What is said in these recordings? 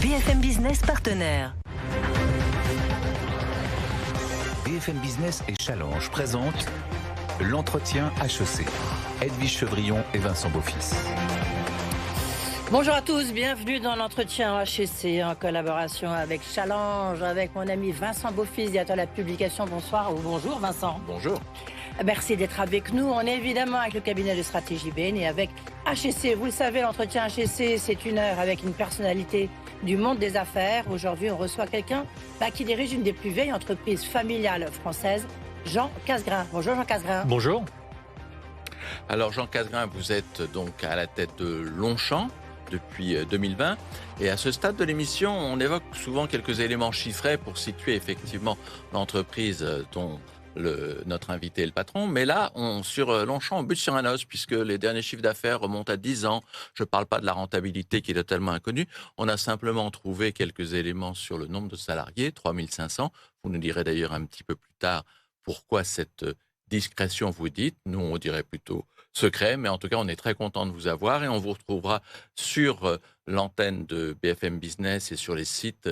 BFM Business partenaire. BFM Business et Challenge présentent l'entretien HEC. Edwige Chevrillon et Vincent Beaufils. Bonjour à tous, bienvenue dans l'entretien HEC en collaboration avec Challenge, avec mon ami Vincent Beaufils, directeur de la publication. Bonsoir ou bonjour Vincent. Bonjour. Merci d'être avec nous. On est évidemment avec le cabinet de stratégie Bain et avec HEC. Vous le savez, l'entretien HEC, c'est une heure avec une personnalité du monde des affaires. Aujourd'hui, on reçoit quelqu'un qui dirige une des plus vieilles entreprises familiales françaises, Jean Casgrain. Bonjour Jean Casgrain. Bonjour. Alors Jean Casgrain, vous êtes donc à la tête de Longchamp depuis 2020. Et à ce stade de l'émission, on évoque souvent quelques éléments chiffrés pour situer effectivement l'entreprise dont notre invité est le patron. Mais là, sur Longchamp, on bute sur un os puisque les derniers chiffres d'affaires remontent à 10 ans. Je ne parle pas de la rentabilité qui est totalement inconnue. On a simplement trouvé quelques éléments sur le nombre de salariés, 3500. Vous nous direz d'ailleurs un petit peu plus tard pourquoi cette discrétion, vous dites. Nous, on dirait plutôt secret, mais en tout cas, on est très content de vous avoir et on vous retrouvera sur l'antenne de BFM Business et sur les sites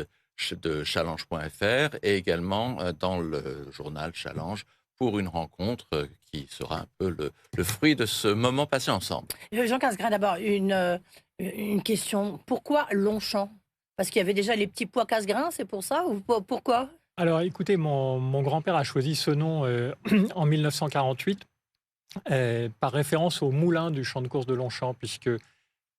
de challenge.fr et également dans le journal Challenge pour une rencontre qui sera un peu le fruit de ce moment passé ensemble. Jean Casgrain, d'abord, une question. Pourquoi Longchamp ? Parce qu'il y avait déjà les petits pois Casgrain, c'est pour ça ou pourquoi ? Alors écoutez, mon grand-père a choisi ce nom en 1948 par référence au moulin du champ de course de Longchamp, puisque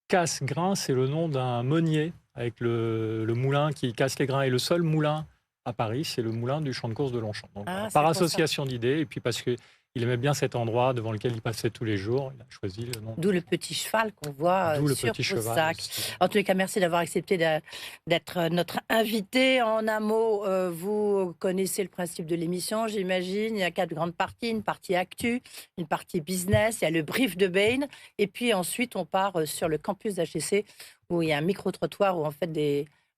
Casgrain, c'est le nom d'un meunier avec le moulin qui casse les grains. Et le seul moulin à Paris, c'est le moulin du champ de course de Longchamp. Donc, par association d'idées, et puis parce qu'il aimait bien cet endroit devant lequel il passait tous les jours, il a choisi le nom. D'où le petit cheval qu'on voit sur vos sacs. En tous les cas, merci d'avoir accepté d'être notre invité. En un mot, vous connaissez le principe de l'émission, j'imagine. Il y a 4 grandes parties. Une partie actu, une partie business, il y a le brief de Bain. Et puis ensuite, on part sur le campus d'HEC où il y a un micro-trottoir où en fait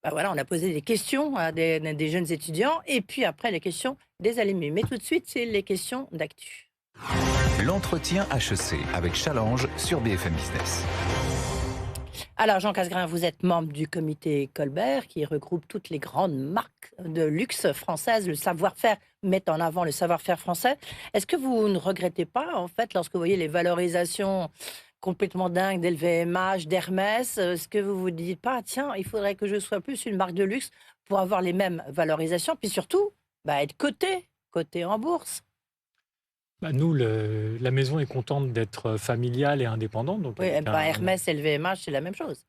on a posé des questions à des jeunes étudiants et puis après les questions des alumni. Mais tout de suite, c'est les questions d'actu. L'entretien HEC avec Challenge sur BFM Business. Alors Jean Casgrain, vous êtes membre du comité Colbert qui regroupe toutes les grandes marques de luxe françaises. Le savoir-faire met en avant le savoir-faire français. Est-ce que vous ne regrettez pas, en fait, lorsque vous voyez les valorisations complètement dingues d'LVMH, d'Hermès, est-ce que vous vous dites pas, tiens, il faudrait que je sois plus une marque de luxe pour avoir les mêmes valorisations, puis surtout, être cotée en bourse? Nous, la maison est contente d'être familiale et indépendante. Donc oui, Hermès et LVMH, c'est la même chose.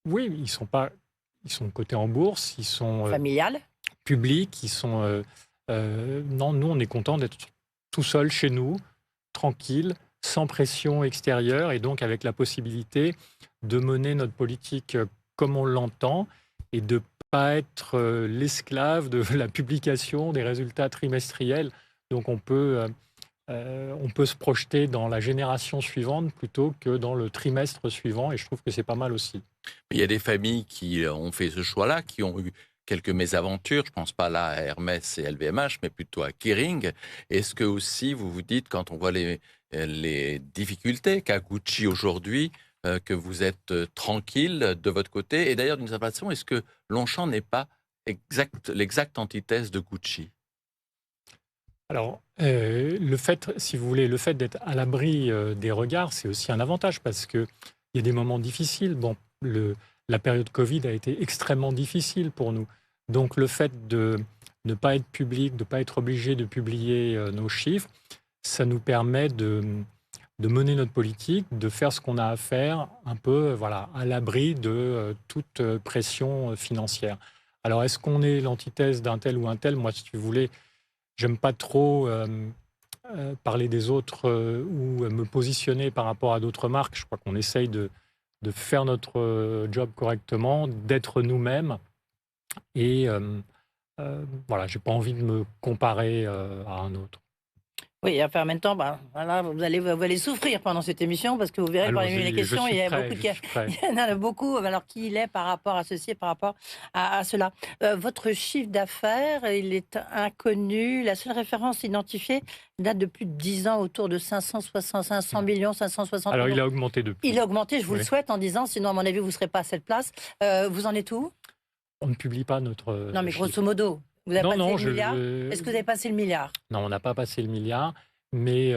Oui, ils sont cotés en bourse, ils sont familiales, publics, ils sont... non, nous, on est content d'être tout seul chez nous, tranquille, sans pression extérieure et donc avec la possibilité de mener notre politique comme on l'entend et de ne pas être l'esclave de la publication des résultats trimestriels. Donc on peut se projeter dans la génération suivante plutôt que dans le trimestre suivant et je trouve que c'est pas mal aussi. Il y a des familles qui ont fait ce choix-là, qui ont eu quelques mésaventures, je ne pense pas là à Hermès et LVMH, mais plutôt à Kering. Est-ce que aussi vous vous dites, quand on voit les difficultés qu'a Gucci aujourd'hui, que vous êtes tranquille de votre côté? Et d'ailleurs, d'une certaine façon, est-ce que Longchamp n'est pas l'exacte antithèse de Gucci? Alors, le fait d'être à l'abri des regards, c'est aussi un avantage parce qu'il y a des moments difficiles. Bon, la période Covid a été extrêmement difficile pour nous. Donc, le fait de ne pas être public, de ne pas être obligé de publier nos chiffres, ça nous permet de mener notre politique, de faire ce qu'on a à faire, un peu à l'abri de toute pression financière. Alors, est-ce qu'on est l'antithèse d'un tel ou un tel? Moi, si vous voulez, j'aime pas trop parler des autres ou me positionner par rapport à d'autres marques. Je crois qu'on essaye de faire notre job correctement, d'être nous-mêmes. Et j'ai pas envie de me comparer à un autre. Oui, enfin, en même temps, vous allez souffrir pendant cette émission parce que vous verrez parmi les questions, il y en a beaucoup. Alors, qui il est par rapport à ceci, par rapport à cela. Votre chiffre d'affaires, il est inconnu. La seule référence identifiée date de plus de 10 ans, autour de 500 millions, 560 Alors, millions. il a augmenté depuis. Il a augmenté, je vous le souhaite, en disant, sinon, à mon avis, vous ne serez pas à cette place. Vous en êtes où ? On ne publie pas notre Non, mais chiffre. grosso modo, vous avez Non, passé le milliard. Est-ce que vous avez passé le milliard? Non, on n'a pas passé le milliard, mais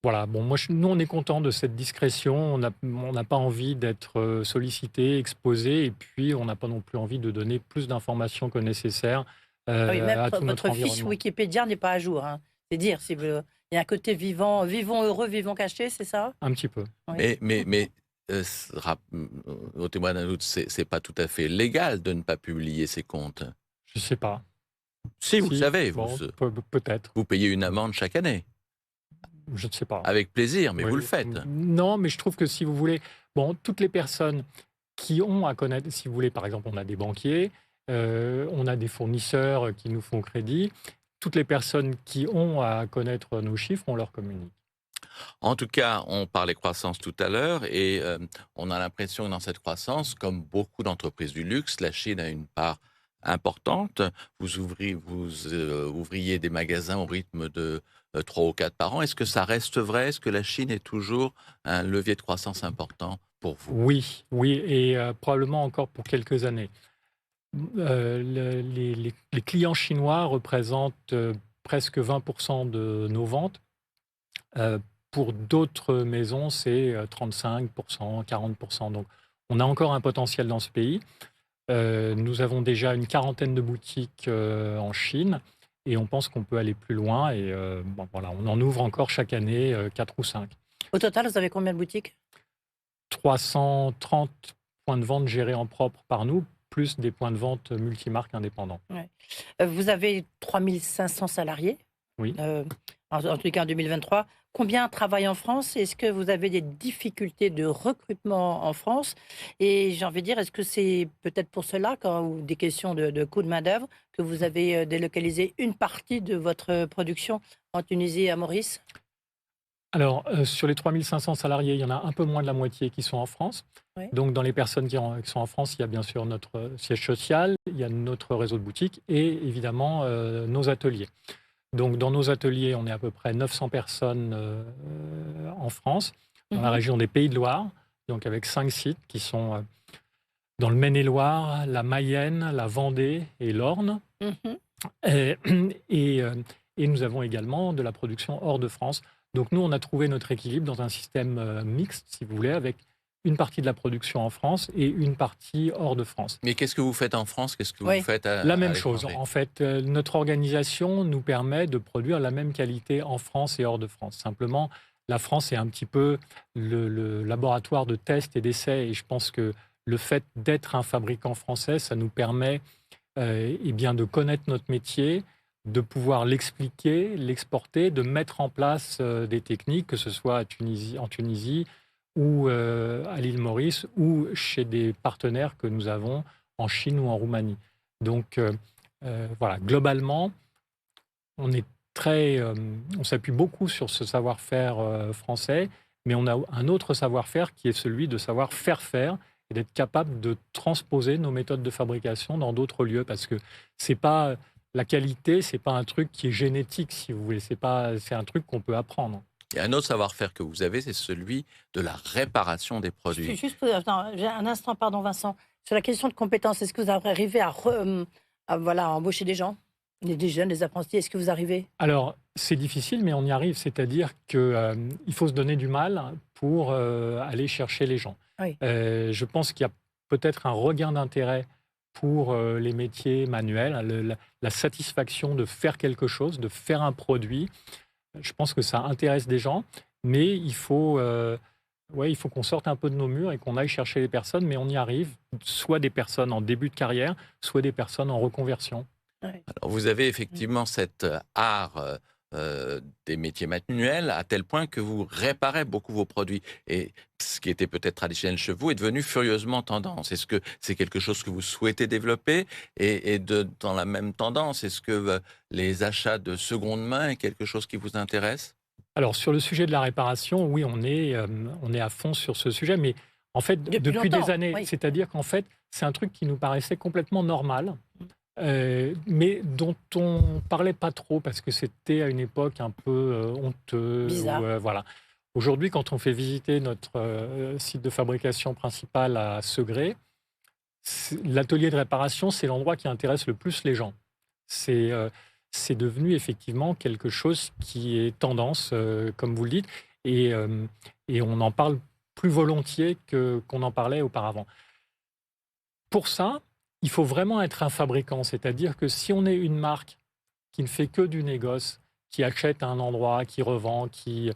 voilà. Bon, nous, on est content de cette discrétion. On n'a pas envie d'être sollicité, exposé, et puis on n'a pas non plus envie de donner plus d'informations que nécessaire Oui, même à tout notre votre fiche environnement. Wikipédia n'est pas à jour. Hein. C'est dire, il y a un côté vivant, vivons heureux, vivons cachés, c'est ça? Un petit peu. Oui. Mais au témoin d'un doute, c'est pas tout à fait légal de ne pas publier ces comptes. Je ne sais pas. Si, vous Si, savez, bon, peut-être. vous payez une amende chaque année. Je ne sais pas. Avec plaisir, mais Oui. vous le faites. Non, mais je trouve que si vous voulez, toutes les personnes qui ont à connaître, si vous voulez, par exemple, on a des banquiers, on a des fournisseurs qui nous font crédit, toutes les personnes qui ont à connaître nos chiffres, on leur communique. En tout cas, on parlait croissance tout à l'heure et on a l'impression que dans cette croissance, comme beaucoup d'entreprises du luxe, la Chine a une part importante. Vous ouvriez des magasins au rythme de 3 ou 4 par an. Est-ce que ça reste vrai? Est-ce que la Chine est toujours un levier de croissance important pour vous? Oui, et probablement encore pour quelques années. Les clients chinois représentent presque 20% de nos ventes. Pour d'autres maisons, c'est 35%, 40%. Donc, on a encore un potentiel dans ce pays. Nous avons déjà une quarantaine de boutiques en Chine et on pense qu'on peut aller plus loin. Et voilà, on en ouvre encore chaque année 4 ou 5. Au total, vous avez combien de boutiques? 330 points de vente gérés en propre par nous, plus des points de vente multimarques indépendants. Ouais. Vous avez 3500 salariés. Oui. En tout cas en 2023. Combien travaillent en France? Est-ce que vous avez des difficultés de recrutement en France? Et j'ai envie de dire, est-ce que c'est peut-être pour cela, ou des questions de coût de main-d'œuvre, que vous avez délocalisé une partie de votre production en Tunisie et à Maurice? Alors, sur les 3500 salariés, il y en a un peu moins de la moitié qui sont en France. Oui. Donc, dans les personnes qui sont en France, il y a bien sûr notre siège social, il y a notre réseau de boutiques et évidemment nos ateliers. Donc, dans nos ateliers, on est à peu près 900 personnes en France, dans la région des Pays de Loire, donc avec 5 sites qui sont dans le Maine-et-Loire, la Mayenne, la Vendée et l'Orne. Et nous avons également de la production hors de France. Donc, nous, on a trouvé notre équilibre dans un système mixte, si vous voulez, avec une partie de la production en France et une partie hors de France. Mais qu'est-ce que vous faites en France? Qu'est-ce que vous faites La même chose. En fait, notre organisation nous permet de produire la même qualité en France et hors de France. Simplement, la France est un petit peu le laboratoire de tests et d'essais. Et je pense que le fait d'être un fabricant français, ça nous permet de connaître notre métier, de pouvoir l'expliquer, l'exporter, de mettre en place des techniques, que ce soit en Tunisie, ou à l'île Maurice, ou chez des partenaires que nous avons en Chine ou en Roumanie. Donc, voilà, globalement, on s'appuie beaucoup sur ce savoir-faire français, mais on a un autre savoir-faire qui est celui de savoir faire et d'être capable de transposer nos méthodes de fabrication dans d'autres lieux, parce que la qualité, c'est pas un truc qui est génétique, si vous voulez, c'est un truc qu'on peut apprendre. Et un autre savoir-faire que vous avez, c'est celui de la réparation des produits. J'ai un instant, pardon Vincent. Sur la question de compétences, est-ce que vous arrivez à embaucher des gens, des jeunes, des apprentis? Est-ce que vous arrivez? Alors, c'est difficile, mais on y arrive. C'est-à-dire qu'il faut se donner du mal pour aller chercher les gens. Oui. Je pense qu'il y a peut-être un regain d'intérêt pour les métiers manuels, la satisfaction de faire quelque chose, de faire un produit. Je pense que ça intéresse des gens, mais il faut qu'on sorte un peu de nos murs et qu'on aille chercher les personnes, mais on y arrive, soit des personnes en début de carrière, soit des personnes en reconversion. Ouais. Alors, vous avez effectivement cet art des métiers manuels à tel point que vous réparez beaucoup vos produits. Et ce qui était peut-être traditionnel chez vous est devenu furieusement tendance. Est-ce que c'est quelque chose que vous souhaitez développer? Dans la même tendance, est-ce que les achats de seconde main est quelque chose qui vous intéresse? Alors, sur le sujet de la réparation, oui, on est à fond sur ce sujet, mais en fait, depuis des années, oui. C'est-à-dire qu'en fait, c'est un truc qui nous paraissait complètement normal, mais dont on ne parlait pas trop parce que c'était à une époque un peu honteux. Bizarre. Voilà. Aujourd'hui, quand on fait visiter notre site de fabrication principal à Segré, l'atelier de réparation, c'est l'endroit qui intéresse le plus les gens. C'est devenu effectivement quelque chose qui est tendance, comme vous le dites, et on en parle plus volontiers qu'on en parlait auparavant. Pour ça, il faut vraiment être un fabricant, c'est-à-dire que si on est une marque qui ne fait que du négoce, qui achète à un endroit, qui revend, qui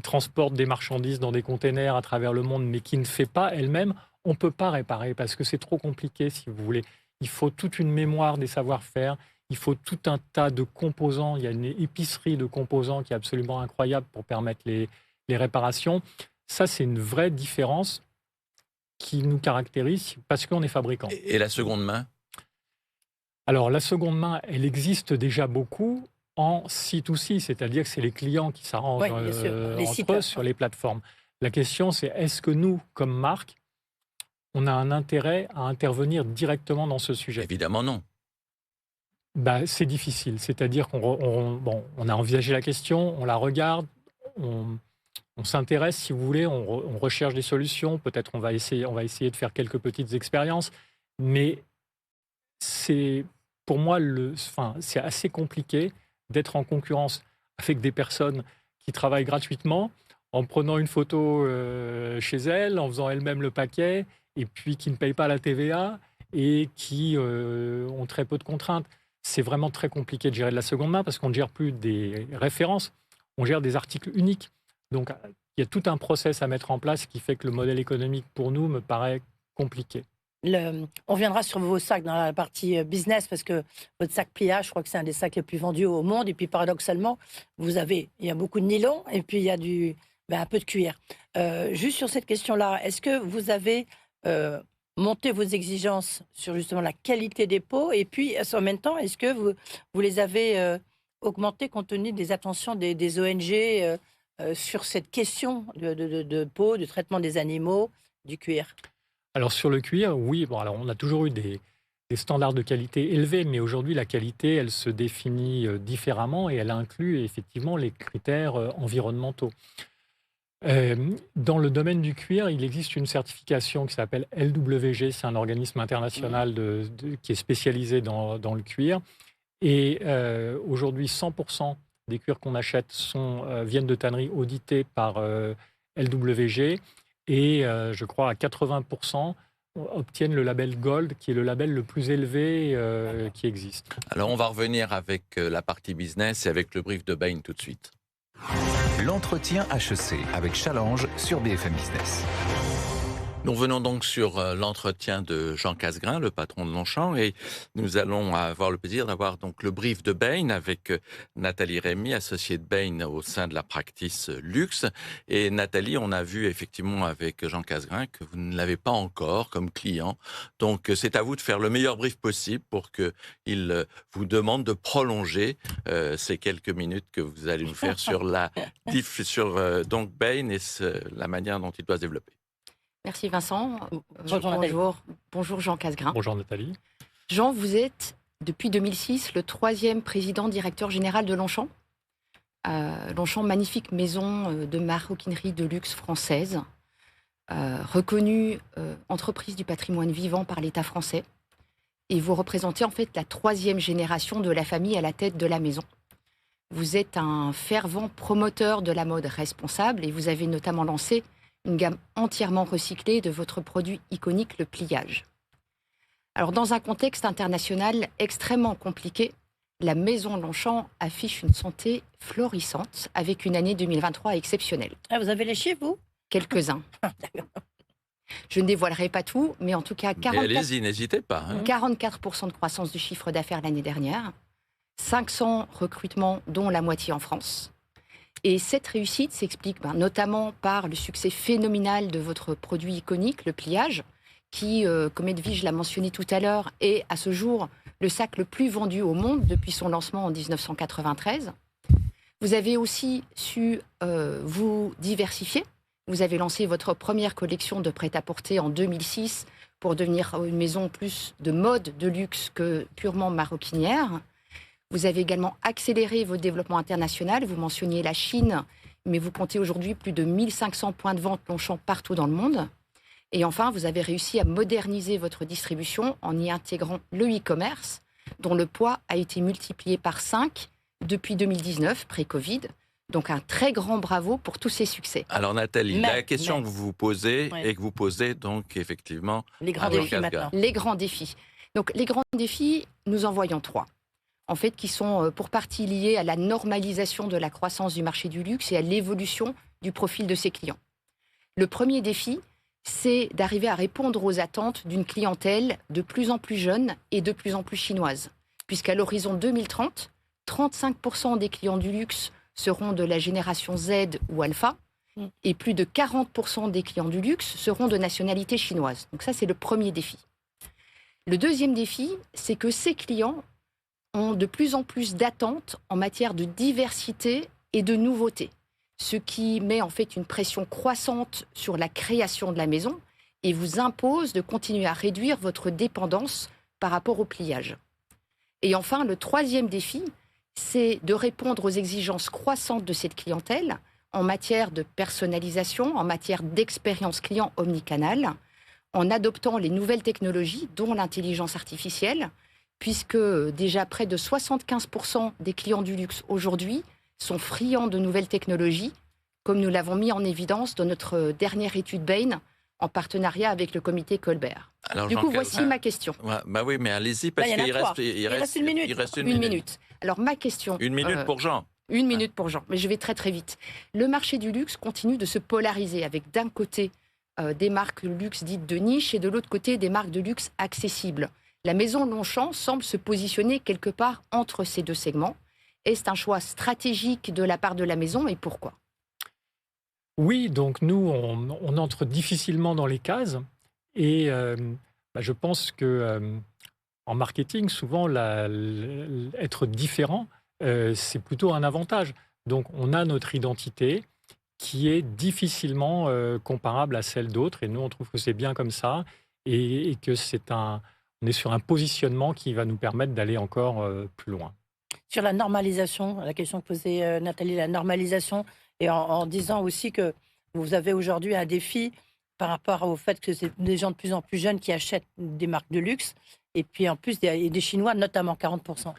transporte des marchandises dans des containers à travers le monde, mais qui ne fait pas elle-même, on ne peut pas réparer parce que c'est trop compliqué, si vous voulez. Il faut toute une mémoire des savoir-faire, il faut tout un tas de composants. Il y a une épicerie de composants qui est absolument incroyable pour permettre les réparations. Ça, c'est une vraie différence qui nous caractérise parce qu'on est fabricant. Et la seconde main ? Alors, la seconde main, elle existe déjà beaucoup en C2C, c'est-à-dire que c'est les clients qui s'arrangent entre eux sur les plateformes. La question, c'est est-ce que nous, comme marque, on a un intérêt à intervenir directement dans ce sujet ? Évidemment non. C'est difficile, c'est-à-dire qu'on a envisagé la question, on la regarde, on s'intéresse, si vous voulez, on recherche des solutions, peut-être on va essayer de faire quelques petites expériences, mais pour moi, c'est assez compliqué d'être en concurrence avec des personnes qui travaillent gratuitement, en prenant une photo chez elles, en faisant elles-mêmes le paquet, et puis qui ne payent pas la TVA et qui ont très peu de contraintes. C'est vraiment très compliqué de gérer de la seconde main parce qu'on ne gère plus des références, on gère des articles uniques. Donc, il y a tout un process à mettre en place qui fait que le modèle économique, pour nous, me paraît compliqué. On viendra sur vos sacs dans la partie business parce que votre sac pliage, je crois que c'est un des sacs les plus vendus au monde. Et puis, paradoxalement, il y a beaucoup de nylon et puis il y a un peu de cuir. Juste sur cette question-là, est-ce que vous avez monté vos exigences sur justement la qualité des peaux et puis, en même temps, est-ce que vous les avez augmentées compte tenu des attentions des ONG sur cette question de peau, du traitement des animaux, du cuir ? Alors sur le cuir, oui, alors on a toujours eu des standards de qualité élevés, mais aujourd'hui la qualité, elle se définit différemment et elle inclut effectivement les critères environnementaux. Dans le domaine du cuir, il existe une certification qui s'appelle LWG, c'est un organisme international qui est spécialisé dans le cuir. Et aujourd'hui, 100% des cuirs qu'on achète viennent de tanneries auditées par LWG. Et je crois à 80% obtiennent le label Gold, qui est le label le plus élevé qui existe. Alors on va revenir avec la partie business et avec le brief de Bain tout de suite. L'entretien HEC avec Challenge sur BFM Business. Nous revenons donc sur l'entretien de Jean Casgrain, le patron de Longchamp, et nous allons avoir le plaisir d'avoir donc le brief de Bain avec Nathalie Rémy, associée de Bain au sein de la practice luxe. Et Nathalie, on a vu effectivement avec Jean Casgrain que vous ne l'avez pas encore comme client. Donc c'est à vous de faire le meilleur brief possible pour qu'il vous demande de prolonger ces quelques minutes que vous allez nous faire sur donc Bain et la manière dont il doit se développer. Merci Vincent. Bonjour Jean Casgrain. Bonjour Nathalie. Jean, vous êtes depuis 2006 le 3e président directeur général de Longchamp. Longchamp, magnifique maison de maroquinerie de luxe française, reconnue entreprise du patrimoine vivant par l'État français. Et vous représentez en fait la 3e génération de la famille à la tête de la maison. Vous êtes un fervent promoteur de la mode responsable et vous avez notamment lancé une gamme entièrement recyclée de votre produit iconique, le pliage. Alors, dans un contexte international extrêmement compliqué, la maison Longchamp affiche une santé florissante avec une année 2023 exceptionnelle. Ah, vous avez les chiffres, vous ? Quelques-uns. Je ne dévoilerai pas tout, mais en tout cas, 44%, allez-y, n'hésitez pas. 44% de croissance du chiffre d'affaires l'année dernière, 500 recrutements, dont la moitié en France. Et cette réussite s'explique notamment par le succès phénoménal de votre produit iconique, le pliage, qui, comme Edwige l'a mentionné tout à l'heure, est à ce jour le sac le plus vendu au monde depuis son lancement en 1993. Vous avez aussi su vous diversifier. Vous avez lancé votre première collection de prêt-à-porter en 2006 pour devenir une maison plus de mode de luxe que purement maroquinière. Vous avez également accéléré votre développement international. Vous mentionniez la Chine, mais vous comptez aujourd'hui plus de 1500 points de vente Longchamp partout dans le monde. Et enfin, vous avez réussi à moderniser votre distribution en y intégrant le e-commerce, dont le poids a été multiplié par 5 depuis 2019, pré-Covid. Donc un très grand bravo pour tous ces succès. Alors Nathalie, la question que vous vous posez et que vous posez donc effectivement les grands défis maintenant. Les grands défis. Donc les grands défis, nous en voyons 3. En fait, qui sont pour partie liés à la normalisation de la croissance du marché du luxe et à l'évolution du profil de ses clients. Le premier défi, c'est d'arriver à répondre aux attentes d'une clientèle de plus en plus jeune et de plus en plus chinoise. Puisqu'à l'horizon 2030, 35% des clients du luxe seront de la génération Z ou Alpha, et plus de 40% des clients du luxe seront de nationalité chinoise. Donc ça, c'est le premier défi. Le deuxième défi, c'est que ces clients ont de plus en plus d'attentes en matière de diversité et de nouveauté, ce qui met en fait une pression croissante sur la création de la maison et vous impose de continuer à réduire votre dépendance par rapport au pliage. Et enfin, le troisième défi, c'est de répondre aux exigences croissantes de cette clientèle en matière de personnalisation, en matière d'expérience client omnicanal, en adoptant les nouvelles technologies, dont l'intelligence artificielle, puisque déjà près de 75% des clients du luxe aujourd'hui sont friands de nouvelles technologies, comme nous l'avons mis en évidence dans notre dernière étude Bain, en partenariat avec le comité Colbert. Alors, du coup, voici ma question. Bah oui, mais allez-y, parce qu'il reste une minute. Il reste une minute. Alors, ma question... Une minute pour Jean. Une minute pour Jean, mais je vais très très vite. Le marché du luxe continue de se polariser avec d'un côté des marques de luxe dites de niche et de l'autre côté des marques de luxe accessibles. La maison Longchamp semble se positionner quelque part entre ces deux segments. Est-ce un choix stratégique de la part de la maison et pourquoi ? Oui, donc nous, on entre difficilement dans les cases et je pense que en marketing, souvent, être différent, c'est plutôt un avantage. Donc, on a notre identité qui est difficilement comparable à celle d'autres et nous, on trouve que c'est bien comme ça et que on est sur un positionnement qui va nous permettre d'aller encore plus loin. Sur la normalisation, la question que posait Nathalie, la normalisation, et en disant aussi que vous avez aujourd'hui un défi par rapport au fait que c'est des gens de plus en plus jeunes qui achètent des marques de luxe, et puis en plus des Chinois, notamment 40%.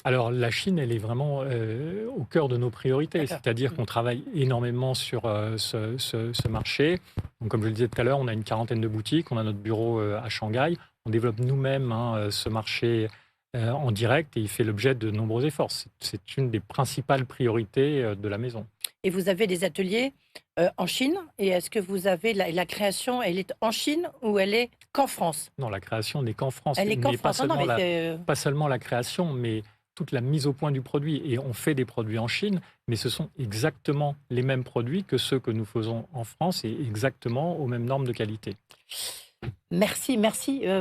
Alors la Chine, elle est vraiment au cœur de nos priorités, c'est-à-dire qu'on travaille énormément sur ce marché. Donc, comme je le disais tout à l'heure, on a une 40aine de boutiques, on a notre bureau à Shanghai, on développe nous-mêmes ce marché en direct et il fait l'objet de nombreux efforts. C'est une des principales priorités de la maison. Et vous avez des ateliers en Chine, et est-ce que vous avez la création, elle est en Chine ou elle est qu'en France ? Non, la création n'est qu'en France. Elle est qu'en France, pas seulement la création, mais toute la mise au point du produit. Et on fait des produits en Chine, mais ce sont exactement les mêmes produits que ceux que nous faisons en France et exactement aux mêmes normes de qualité. Merci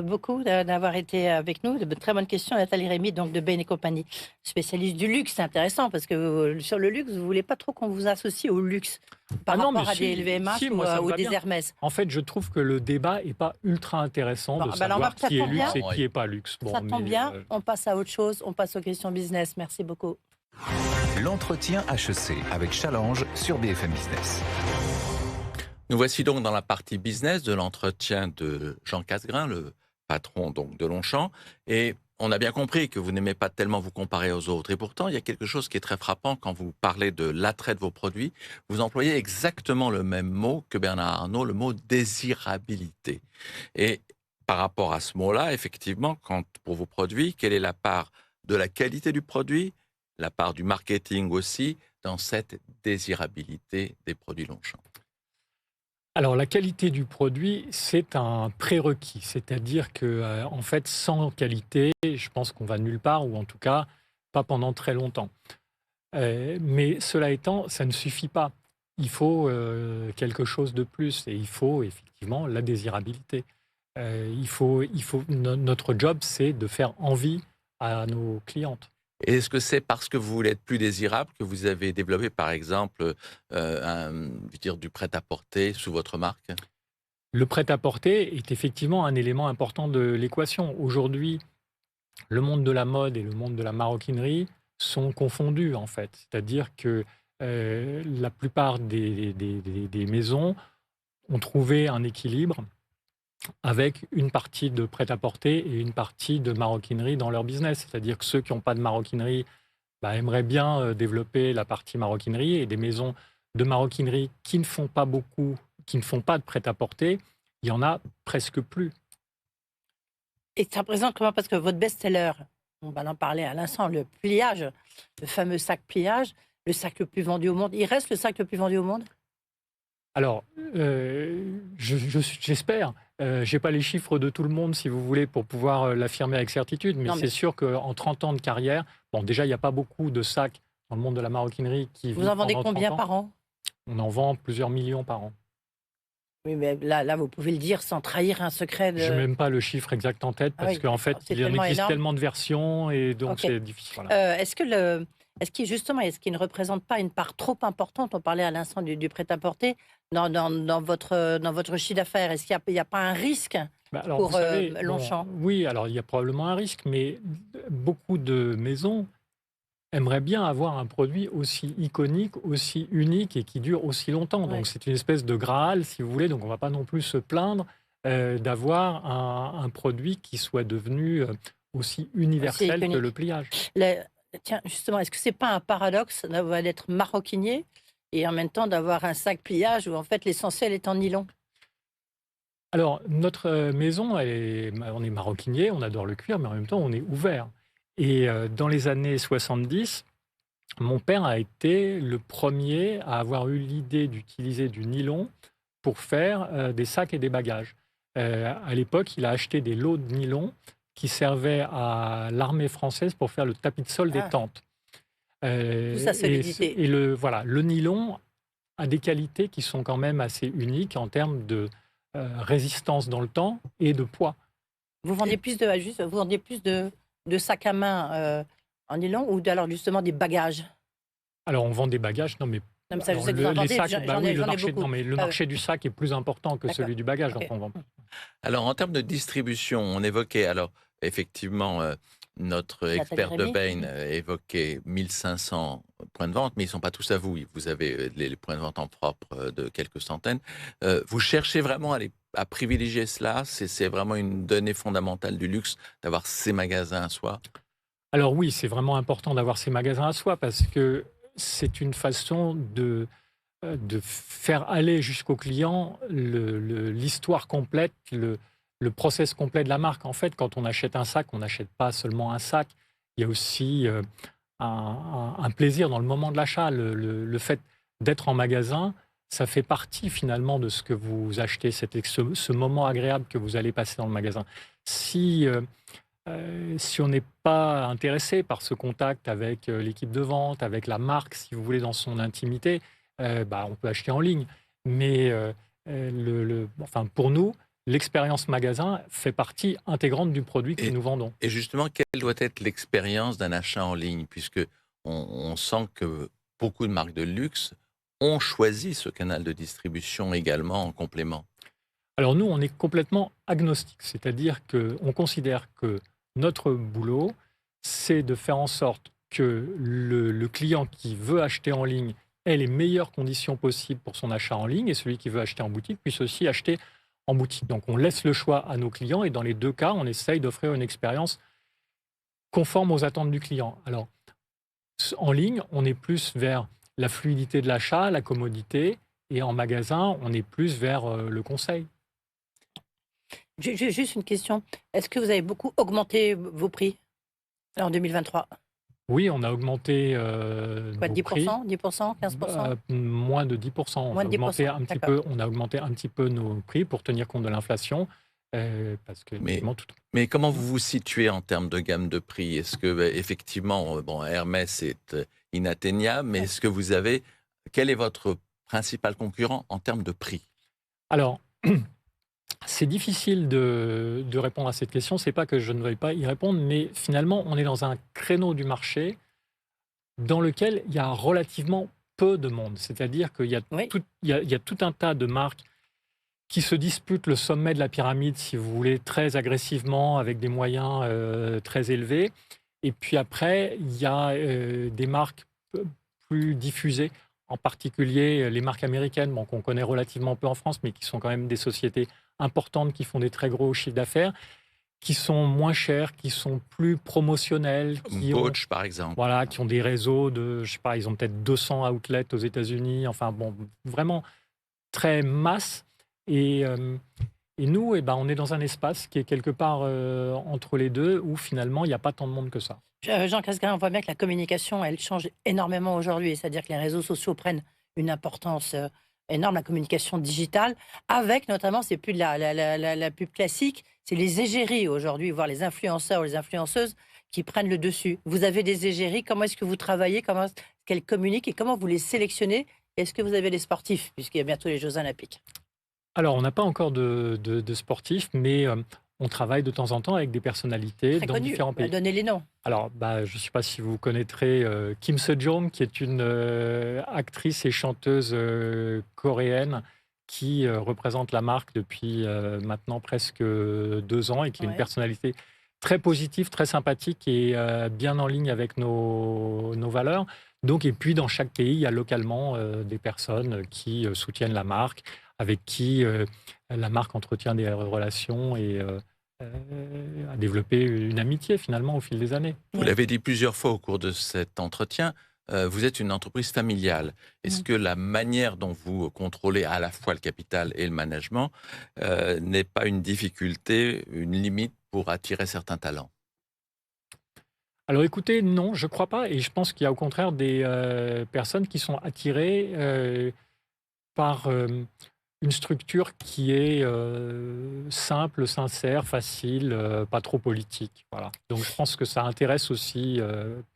beaucoup d'avoir été avec nous. De très bonnes questions, Nathalie Rémy, donc de Bain & Compagnie, spécialiste du luxe. C'est intéressant parce que sur le luxe, vous ne voulez pas trop qu'on vous associe au luxe par rapport à des LVMH ou des Hermès. En fait, je trouve que le débat n'est pas ultra intéressant de savoir qui est luxe et qui n'est pas luxe. Ça tombe bien, on passe à autre chose, on passe aux questions business. Merci beaucoup. L'entretien HEC avec Challenge sur BFM Business. Nous voici donc dans la partie business de l'entretien de Jean Casgrain, le patron donc de Longchamp. Et on a bien compris que vous n'aimez pas tellement vous comparer aux autres. Et pourtant, il y a quelque chose qui est très frappant quand vous parlez de l'attrait de vos produits. Vous employez exactement le même mot que Bernard Arnault, le mot désirabilité. Et par rapport à ce mot-là, effectivement, pour vos produits, quelle est la part de la qualité du produit, la part du marketing aussi, dans cette désirabilité des produits Longchamp ? Alors, la qualité du produit, c'est un prérequis. C'est-à-dire que, en fait, sans qualité, je pense qu'on va nulle part, ou en tout cas, pas pendant très longtemps. Mais cela étant, ça ne suffit pas. Il faut quelque chose de plus, et il faut effectivement la désirabilité. Notre job, c'est de faire envie à nos clientes. Et est-ce que c'est parce que vous voulez être plus désirable que vous avez développé, par exemple, du prêt-à-porter sous votre marque ? Le prêt-à-porter est effectivement un élément important de l'équation. Aujourd'hui, le monde de la mode et le monde de la maroquinerie sont confondus, en fait. C'est-à-dire que la plupart des maisons ont trouvé un équilibre avec une partie de prêt-à-porter et une partie de maroquinerie dans leur business. C'est-à-dire que ceux qui n'ont pas de maroquinerie aimeraient bien développer la partie maroquinerie, et des maisons de maroquinerie qui ne font pas beaucoup, qui ne font pas de prêt-à-porter, il y en a presque plus. Et ça représente comment? Parce que votre best-seller, on va en parler à l'instant, le pliage, le fameux sac pliage, le sac le plus vendu au monde. Il reste le sac le plus vendu au monde? Alors, j'espère. Je n'ai pas les chiffres de tout le monde, si vous voulez, pour pouvoir l'affirmer avec certitude, mais c'est sûr qu'en 30 ans de carrière, bon, déjà, il n'y a pas beaucoup de sacs dans le monde de la maroquinerie qui Vous en vendez combien par an? On en vend plusieurs millions par an. Oui, mais là, vous pouvez le dire sans trahir un secret. Je n'ai même pas le chiffre exact en tête, parce qu'en fait, il en existe tellement de versions, et donc c'est difficile. Voilà. Est-ce qu'il ne représente pas une part trop importante, on parlait à l'instant du prêt-à-porter, dans votre chiffre d'affaires? Est-ce qu'il n'y a pas un risque pour Longchamp? Oui, alors il y a probablement un risque, mais beaucoup de maisons aimeraient bien avoir un produit aussi iconique, aussi unique et qui dure aussi longtemps. Donc c'est une espèce de Graal, si vous voulez. Donc on ne va pas non plus se plaindre d'avoir un produit qui soit devenu aussi universel que le pliage. Tiens, justement, est-ce que c'est pas un paradoxe d'être maroquinier et en même temps d'avoir un sac pliage où en fait l'essentiel est en nylon? Alors, notre maison, on est maroquinier, on adore le cuir, mais en même temps, on est ouvert. Et dans les années 70, mon père a été le premier à avoir eu l'idée d'utiliser du nylon pour faire des sacs et des bagages. À l'époque, il a acheté des lots de nylon qui servait à l'armée française pour faire le tapis de sol des tentes. Sa solidité. Et le nylon a des qualités qui sont quand même assez uniques en termes de résistance dans le temps et de poids. Vous vendiez plus de sacs à main en nylon ou alors justement des bagages? Alors on vend des bagages, non mais ça, je sais que vous en vendez, le marché du sac est plus important que celui du bagage. Donc on vend. Alors en termes de distribution, on évoquait effectivement notre expert de Bain évoquait 1500 points de vente, mais ils ne sont pas tous à vous. Vous avez les points de vente en propre de quelques centaines. Vous cherchez vraiment à privilégier cela? C'est vraiment une donnée fondamentale du luxe d'avoir ces magasins à soi? Alors oui, c'est vraiment important d'avoir ces magasins à soi parce que c'est une façon de faire aller jusqu'au client l'histoire complète, le process complet de la marque. En fait, quand on achète un sac, on n'achète pas seulement un sac. Il y a aussi un plaisir dans le moment de l'achat. Le fait d'être en magasin, ça fait partie finalement de ce que vous achetez, ce moment agréable que vous allez passer dans le magasin. Si on n'est pas intéressé par ce contact avec l'équipe de vente, avec la marque, si vous voulez, dans son intimité, on peut acheter en ligne. Mais pour nous, l'expérience magasin fait partie intégrante du produit que nous vendons. Et justement, quelle doit être l'expérience d'un achat en ligne? Puisque on sent que beaucoup de marques de luxe ont choisi ce canal de distribution également en complément. Alors nous, on est complètement agnostique. C'est-à-dire qu'on considère que notre boulot, c'est de faire en sorte que le client qui veut acheter en ligne ait les meilleures conditions possibles pour son achat en ligne, et celui qui veut acheter en boutique puisse aussi acheter en boutique. Donc on laisse le choix à nos clients, et dans les deux cas, on essaye d'offrir une expérience conforme aux attentes du client. Alors, en ligne, on est plus vers la fluidité de l'achat, la commodité, et en magasin, on est plus vers le conseil. Juste une question. Est-ce que vous avez beaucoup augmenté vos prix en 2023? Oui, on a augmenté 10%, prix. 10%, 15%? Moins de 10%. Moins de 10%. On a augmenté un petit peu nos prix pour tenir compte de l'inflation. Mais comment vous vous situez en termes de gamme de prix? Est-ce que, effectivement, Hermès est inatteignable, mais est-ce que quel est votre principal concurrent en termes de prix? Alors, c'est difficile de répondre à cette question. C'est pas que je ne veuille pas y répondre, mais finalement, on est dans un créneau du marché dans lequel il y a relativement peu de monde. C'est-à-dire qu'il y a tout un tas de marques qui se disputent le sommet de la pyramide, si vous voulez, très agressivement, avec des moyens très élevés. Et puis après, il y a des marques plus diffusées, en particulier les marques américaines, qu'on connaît relativement peu en France, mais qui sont quand même des sociétés importantes qui font des très gros chiffres d'affaires, qui sont moins chères, qui sont plus promotionnelles. Coach, par exemple. Voilà, qui ont des réseaux de, je sais pas, ils ont peut-être 200 outlets aux États-Unis. Enfin bon, vraiment très masse. Et nous, on est dans un espace qui est quelque part entre les deux, où finalement, il n'y a pas tant de monde que ça. Jean Casgrain, on voit bien que la communication, elle change énormément aujourd'hui. C'est-à-dire que les réseaux sociaux prennent une importance énorme, la communication digitale, avec notamment, c'est plus de la pub classique, c'est les égéries aujourd'hui, voire les influenceurs ou les influenceuses qui prennent le dessus. Vous avez des égéries, comment est-ce que vous travaillez, comment est-ce qu'elles communiquent et comment vous les sélectionnez? Est-ce que vous avez des sportifs, puisqu'il y a bientôt les Jeux Olympiques? Alors, on n'a pas encore de sportifs, mais on travaille de temps en temps avec des personnalités Très dans connues. différents pays. Donnez les noms. Alors, je ne sais pas si vous connaîtrez Kim Seo-joon, qui est une actrice et chanteuse coréenne qui représente la marque depuis maintenant presque 2 ans et qui est une personnalité très positive, très sympathique et bien en ligne avec nos valeurs. Donc, et puis, dans chaque pays, il y a localement des personnes qui soutiennent la marque, avec qui la marque entretient des relations et a développé une amitié finalement au fil des années. Vous l'avez dit plusieurs fois au cours de cet entretien, vous êtes une entreprise familiale. Est-ce que la manière dont vous contrôlez à la fois le capital et le management n'est pas une difficulté, une limite pour attirer certains talents? Alors écoutez, non, je ne crois pas. Et je pense qu'il y a au contraire des personnes qui sont attirées par une structure qui est simple, sincère, facile, pas trop politique. Voilà. Donc je pense que ça intéresse aussi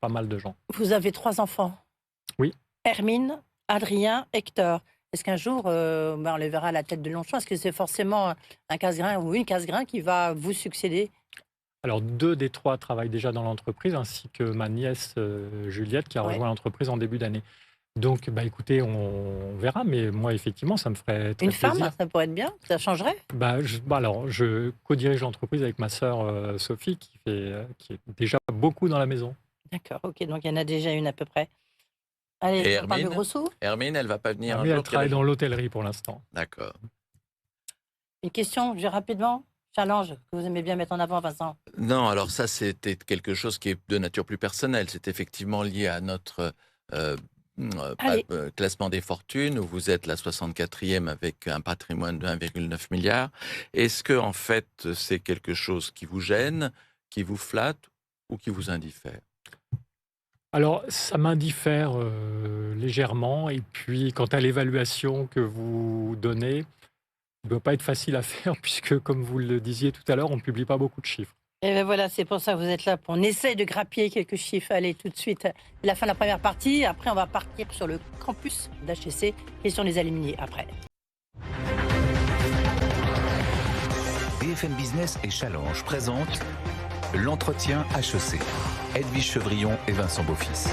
pas mal de gens. Vous avez 3 enfants. Oui. Hermine, Adrien, Hector. Est-ce qu'un jour, on les verra à la tête de Longchamp? Est-ce que c'est forcément un Casgrain ou une Casgrain qui va vous succéder? Alors 2 des 3 travaillent déjà dans l'entreprise, ainsi que ma nièce Juliette qui a rejoint l'entreprise en début d'année. Donc, écoutez, on verra, mais moi, effectivement, ça me ferait très plaisir. Une femme, ça pourrait être bien, ça changerait? Alors, je co-dirige l'entreprise avec ma sœur Sophie, qui est déjà beaucoup dans la maison. D'accord, ok, donc il y en a déjà une à peu près. Allez, Et on parle de gros sous? Hermine, elle ne va pas venir un Elle jour? travaille dans l'hôtellerie pour l'instant. D'accord. Une question, rapidement, challenge, que vous aimez bien mettre en avant, Vincent. Non, alors ça, c'était quelque chose qui est de nature plus personnelle. C'est effectivement lié à notre classement des fortunes, où vous êtes la 64e avec un patrimoine de 1,9 milliard. Est-ce que, en fait, c'est quelque chose qui vous gêne, qui vous flatte ou qui vous indiffère? Alors, ça m'indiffère légèrement. Et puis, quant à l'évaluation que vous donnez, il ne doit pas être facile à faire, puisque, comme vous le disiez tout à l'heure, on ne publie pas beaucoup de chiffres. Et bien voilà, c'est pour ça que vous êtes là, on essaye de grappiller quelques chiffres. Allez, tout de suite, la fin de la première partie. Après, on va partir sur le campus d'HEC. Question des alumni, après. BFM Business et Challenge présentent l'entretien HEC. Edwige Chevrillon et Vincent Beaufils.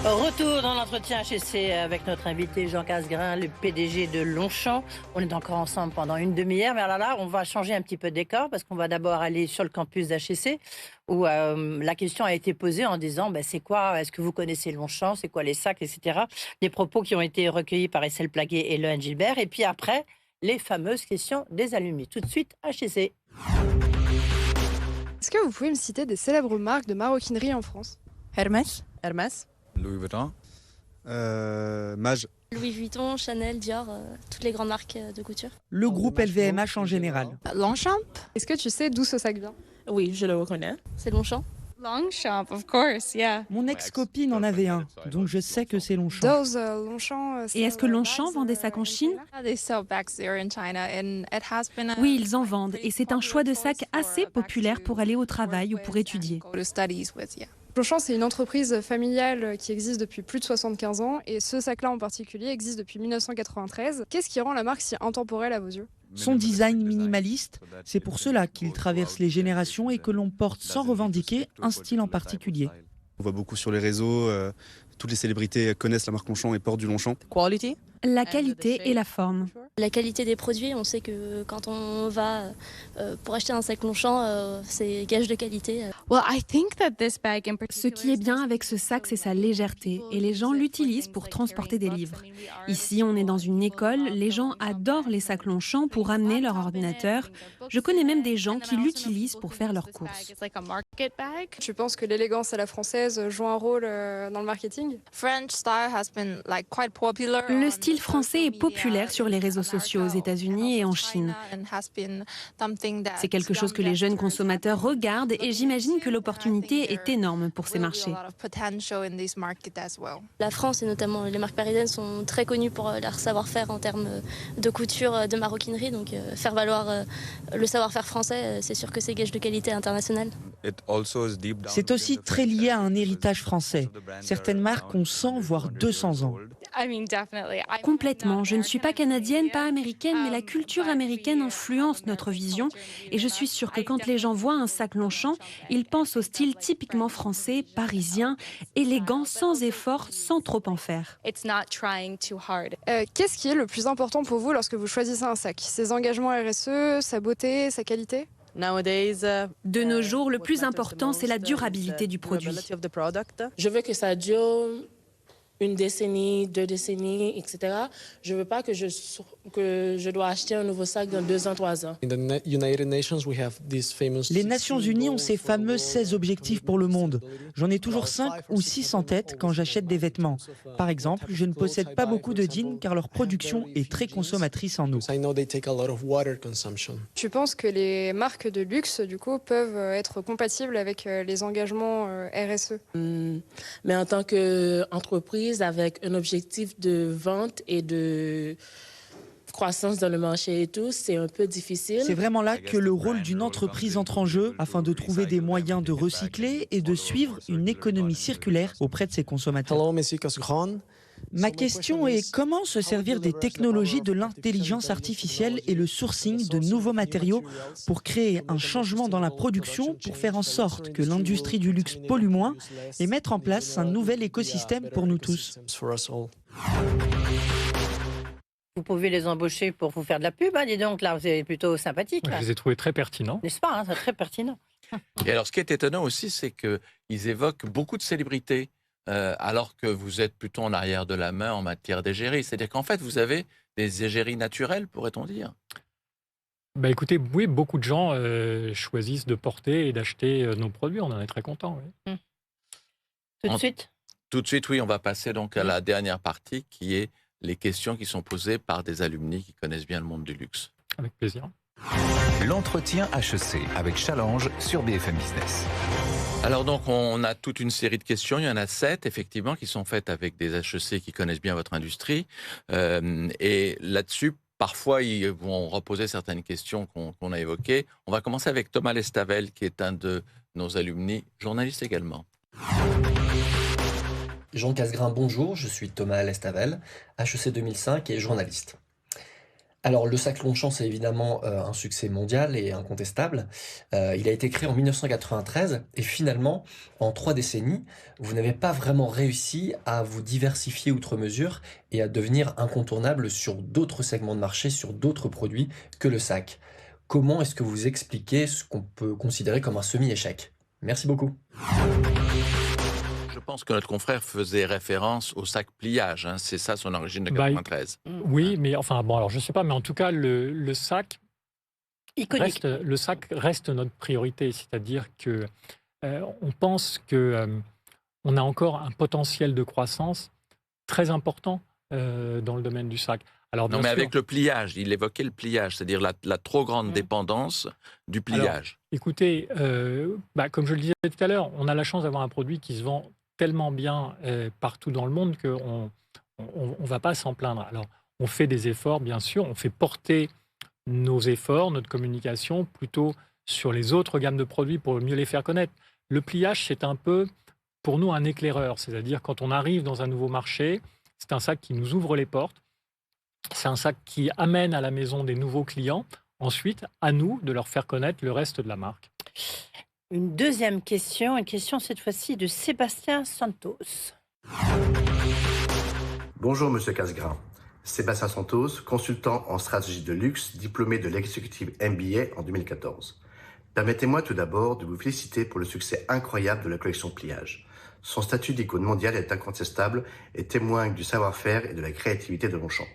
Retour dans l'entretien HEC avec notre invité Jean Casgrain, le PDG de Longchamp. On est encore ensemble pendant une demi-heure, mais alors là, on va changer un petit peu de décor parce qu'on va d'abord aller sur le campus d'HEC où la question a été posée en disant c'est quoi, est-ce que vous connaissez Longchamp, c'est quoi les sacs, etc. Des propos qui ont été recueillis par Estelle Plaguet et Lohan Gilbert. Et puis après, les fameuses questions des alumni. Tout de suite, HEC. Est-ce que vous pouvez me citer des célèbres marques de maroquinerie en France? Hermès. Louis Vuitton. Mage. Louis Vuitton, Chanel, Dior, toutes les grandes marques de couture. Le groupe LVMH en général. Longchamp. Est-ce que tu sais d'où ce sac vient? Oui, je le reconnais. C'est Longchamp. Longchamp, of course, yeah. Mon ex-copine en avait un, donc je sais que c'est Longchamp. Et est-ce que Longchamp vend des sacs en Chine? Oui, ils en vendent, et c'est un choix de sac assez populaire pour aller au travail ou pour étudier. Longchamp, c'est une entreprise familiale qui existe depuis plus de 75 ans, et ce sac-là en particulier existe depuis 1993. Qu'est-ce qui rend la marque si intemporelle à vos yeux? Son design minimaliste, c'est pour cela qu'il traverse les générations et que l'on porte sans revendiquer un style en particulier. On voit beaucoup sur les réseaux Toutes les célébrités connaissent la marque Longchamp et portent du Longchamp. Quality. La qualité et la forme. La qualité des produits, on sait que quand on va pour acheter un sac Longchamp, c'est gage de qualité. Ce qui est bien avec ce sac, c'est sa légèreté et les gens l'utilisent pour transporter des livres. Ici, on est dans une école, les gens adorent les sacs Longchamp pour amener leur ordinateur. Je connais même des gens qui l'utilisent pour faire leurs courses. Tu penses que l'élégance à la française joue un rôle dans le marketing? Le style français est populaire sur les réseaux sociaux aux États-Unis et en Chine. C'est quelque chose que les jeunes consommateurs regardent et j'imagine que l'opportunité est énorme pour ces marchés. La France et notamment les marques parisiennes sont très connues pour leur savoir-faire en termes de couture, de maroquinerie. Donc faire valoir le savoir-faire français, c'est sûr que c'est gage de qualité internationale. C'est aussi très lié à un héritage français. Certaines marques ont 100 voire 200 ans. Complètement. Je ne suis pas canadienne, pas américaine, mais la culture américaine influence notre vision. Et je suis sûre que quand les gens voient un sac Longchamp, ils pensent au style typiquement français, parisien, élégant, sans effort, sans trop en faire. Qu'est-ce qui est le plus important pour vous lorsque vous choisissez un sac? Ses engagements RSE, sa beauté, sa qualité? De nos jours, le plus important, c'est la durabilité du produit. Je veux que ça dure une décennie, 2 décennies, etc. Je ne veux pas que je dois acheter un nouveau sac dans 2 ans, 3 ans. Les Nations Unies ont ces fameux 16 objectifs pour le monde. J'en ai toujours 5 ou 6 en tête quand j'achète des vêtements. Par exemple, je ne possède pas beaucoup de jeans car leur production est très consommatrice en eau. Tu penses que les marques de luxe, du coup, peuvent être compatibles avec les engagements RSE? Mais en tant qu'entreprise, avec un objectif de vente et de croissance dans le marché et tout, c'est un peu difficile. C'est vraiment là que le rôle d'une entreprise entre en jeu afin de trouver des moyens de recycler et de suivre une économie circulaire auprès de ses consommateurs. Ma question est comment se servir des technologies de l'intelligence artificielle et le sourcing de nouveaux matériaux pour créer un changement dans la production pour faire en sorte que l'industrie du luxe pollue moins et mettre en place un nouvel écosystème pour nous tous. Vous pouvez les embaucher pour vous faire de la pub, hein, dis donc, là, c'est plutôt sympathique. Là. Je les ai trouvés très pertinents. N'est-ce pas, hein, c'est très pertinent. Et alors, ce qui est étonnant aussi, c'est qu'ils évoquent beaucoup de célébrités. Alors que vous êtes plutôt en arrière de la main en matière d'égérie. C'est-à-dire qu'en fait, vous avez des égéries naturelles, pourrait-on dire? Bah écoutez, oui, beaucoup de gens choisissent de porter et d'acheter nos produits. On en est très contents. Oui. Tout de suite? Tout de suite, oui. On va passer donc à la dernière partie, qui est les questions qui sont posées par des alumni qui connaissent bien le monde du luxe. Avec plaisir. L'entretien HEC avec Challenge sur BFM Business. Alors donc, on a toute une série de questions. Il y en a 7, effectivement, qui sont faites avec des HEC qui connaissent bien votre industrie. Et là-dessus, parfois, ils vont reposer certaines questions qu'on a évoquées. On va commencer avec Thomas Lestavel, qui est un de nos alumni, journaliste également. Jean Casgrain, bonjour. Je suis Thomas Lestavel, HEC 2005 et journaliste. Alors, le sac Longchamp, c'est évidemment un succès mondial et incontestable. Il a été créé en 1993 et finalement, en 3 décennies, vous n'avez pas vraiment réussi à vous diversifier outre mesure et à devenir incontournable sur d'autres segments de marché, sur d'autres produits que le sac. Comment est-ce que vous expliquez ce qu'on peut considérer comme un semi-échec? Merci beaucoup. Je pense que notre confrère faisait référence au sac pliage. Hein. C'est ça son origine de 93. Oui, mais enfin, bon, alors je ne sais pas, mais en tout cas, le sac reste notre priorité. C'est-à-dire que on pense qu'on a encore un potentiel de croissance très important dans le domaine du sac. Alors, non, mais avec le pliage, il évoquait le pliage, c'est-à-dire la trop grande dépendance du pliage. Alors, écoutez, comme je le disais tout à l'heure, on a la chance d'avoir un produit qui se vend tellement bien partout dans le monde qu'on ne va pas s'en plaindre. Alors, on fait des efforts, bien sûr, on fait porter nos efforts, notre communication, plutôt sur les autres gammes de produits pour mieux les faire connaître. Le pliage, c'est un peu, pour nous, un éclaireur. C'est-à-dire, quand on arrive dans un nouveau marché, c'est un sac qui nous ouvre les portes. C'est un sac qui amène à la maison des nouveaux clients. Ensuite, à nous de leur faire connaître le reste de la marque. Une deuxième question, une question cette fois-ci de Sébastien Santos. Bonjour Monsieur Casgrain. Sébastien Santos, consultant en stratégie de luxe, diplômé de l'executive MBA en 2014. Permettez-moi tout d'abord de vous féliciter pour le succès incroyable de la collection Pliage. Son statut d'icône mondiale est incontestable et témoigne du savoir-faire et de la créativité de Longchamp.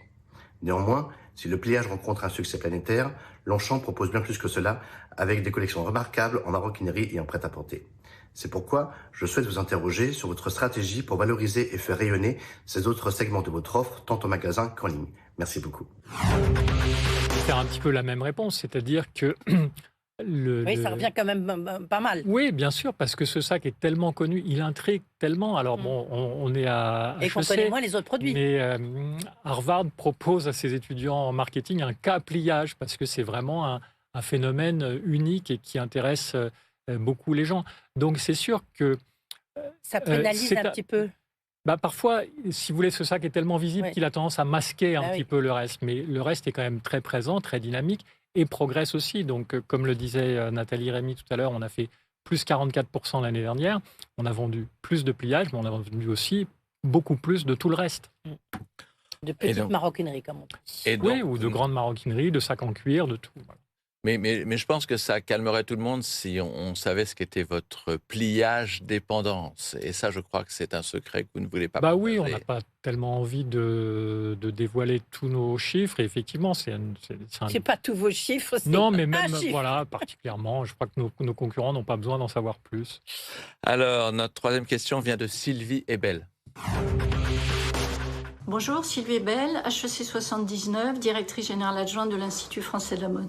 Néanmoins, si le pliage rencontre un succès planétaire, Longchamp propose bien plus que cela, avec des collections remarquables en maroquinerie et en prêt-à-porter. C'est pourquoi je souhaite vous interroger sur votre stratégie pour valoriser et faire rayonner ces autres segments de votre offre, tant en magasin qu'en ligne. Merci beaucoup. Faire un petit peu la même réponse, c'est-à-dire que... ça revient quand même pas mal. Oui, bien sûr, parce que ce sac est tellement connu, il intrigue tellement. Alors bon, on est à HEC, qu'on connaît moins les autres produits. Mais Harvard propose à ses étudiants en marketing un cas pliage, parce que c'est vraiment un phénomène unique et qui intéresse beaucoup les gens. Donc c'est sûr que... ça pénalise un petit peu. Parfois, si vous voulez, ce sac est tellement visible qu'il a tendance à masquer un petit peu le reste. Mais le reste est quand même très présent, très dynamique et progresse aussi. Donc, comme le disait Nathalie Rémy tout à l'heure, on a fait plus 44% l'année dernière. On a vendu plus de pliage, mais on a vendu aussi beaucoup plus de tout le reste. De petites maroquineries, comme on dit. Oui, ou de grandes maroquineries, de sacs en cuir, de tout. Voilà. Mais je pense que ça calmerait tout le monde si on savait ce qu'était votre pliage dépendance. Et ça, je crois que c'est un secret que vous ne voulez pas partager. Oui, on n'a pas tellement envie de dévoiler tous nos chiffres. Et effectivement, c'est pas tous vos chiffres, c'est non, mais même, voilà, particulièrement, je crois que nos concurrents n'ont pas besoin d'en savoir plus. Alors, notre troisième question vient de Sylvie Ebel. Bonjour, Sylvie Ebel, HEC 79, directrice générale adjointe de l'Institut français de la mode.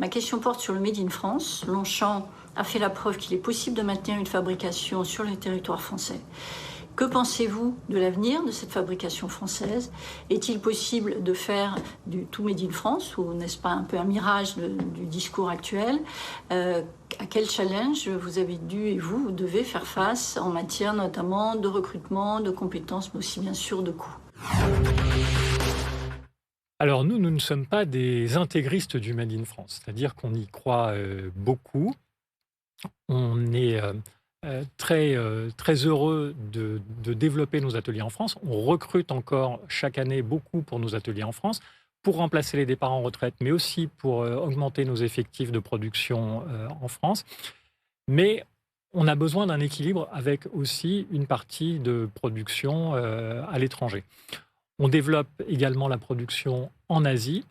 Ma question porte sur le Made in France. Longchamp a fait la preuve qu'il est possible de maintenir une fabrication sur le territoire français. Que pensez-vous de l'avenir de cette fabrication française? Est-il possible de faire du tout Made in France, ou n'est-ce pas un peu un mirage du discours actuel? À quel challenge vous avez dû et vous devez faire face en matière notamment de recrutement, de compétences, mais aussi bien sûr de coûts? Alors nous ne sommes pas des intégristes du Made in France, c'est-à-dire qu'on y croit beaucoup. On est très heureux de développer nos ateliers en France. On recrute encore chaque année beaucoup pour nos ateliers en France, pour remplacer les départs en retraite, mais aussi pour augmenter nos effectifs de production en France. Mais on a besoin d'un équilibre avec aussi une partie de production à l'étranger. On développe également la production en Asie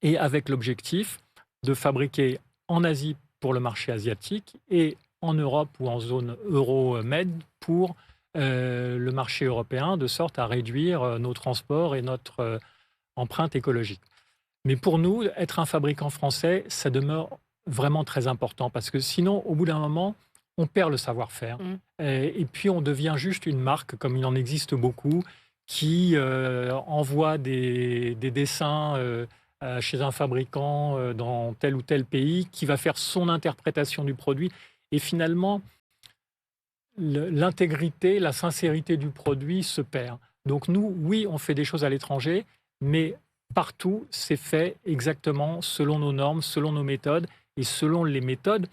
et avec l'objectif de fabriquer en Asie pour le marché asiatique et en Europe ou en zone euro-med pour le marché européen, de sorte à réduire nos transports et notre empreinte écologique. Mais pour nous, être un fabricant français, ça demeure vraiment très important parce que sinon, au bout d'un moment, on perd le savoir-faire. Et puis, on devient juste une marque, comme il en existe beaucoup, qui envoie des dessins chez un fabricant dans tel ou tel pays, qui va faire son interprétation du produit. Et finalement, l'intégrité, la sincérité du produit se perd. Donc nous, oui, on fait des choses à l'étranger, mais partout, c'est fait exactement selon nos normes, selon nos méthodes, et selon les méthodes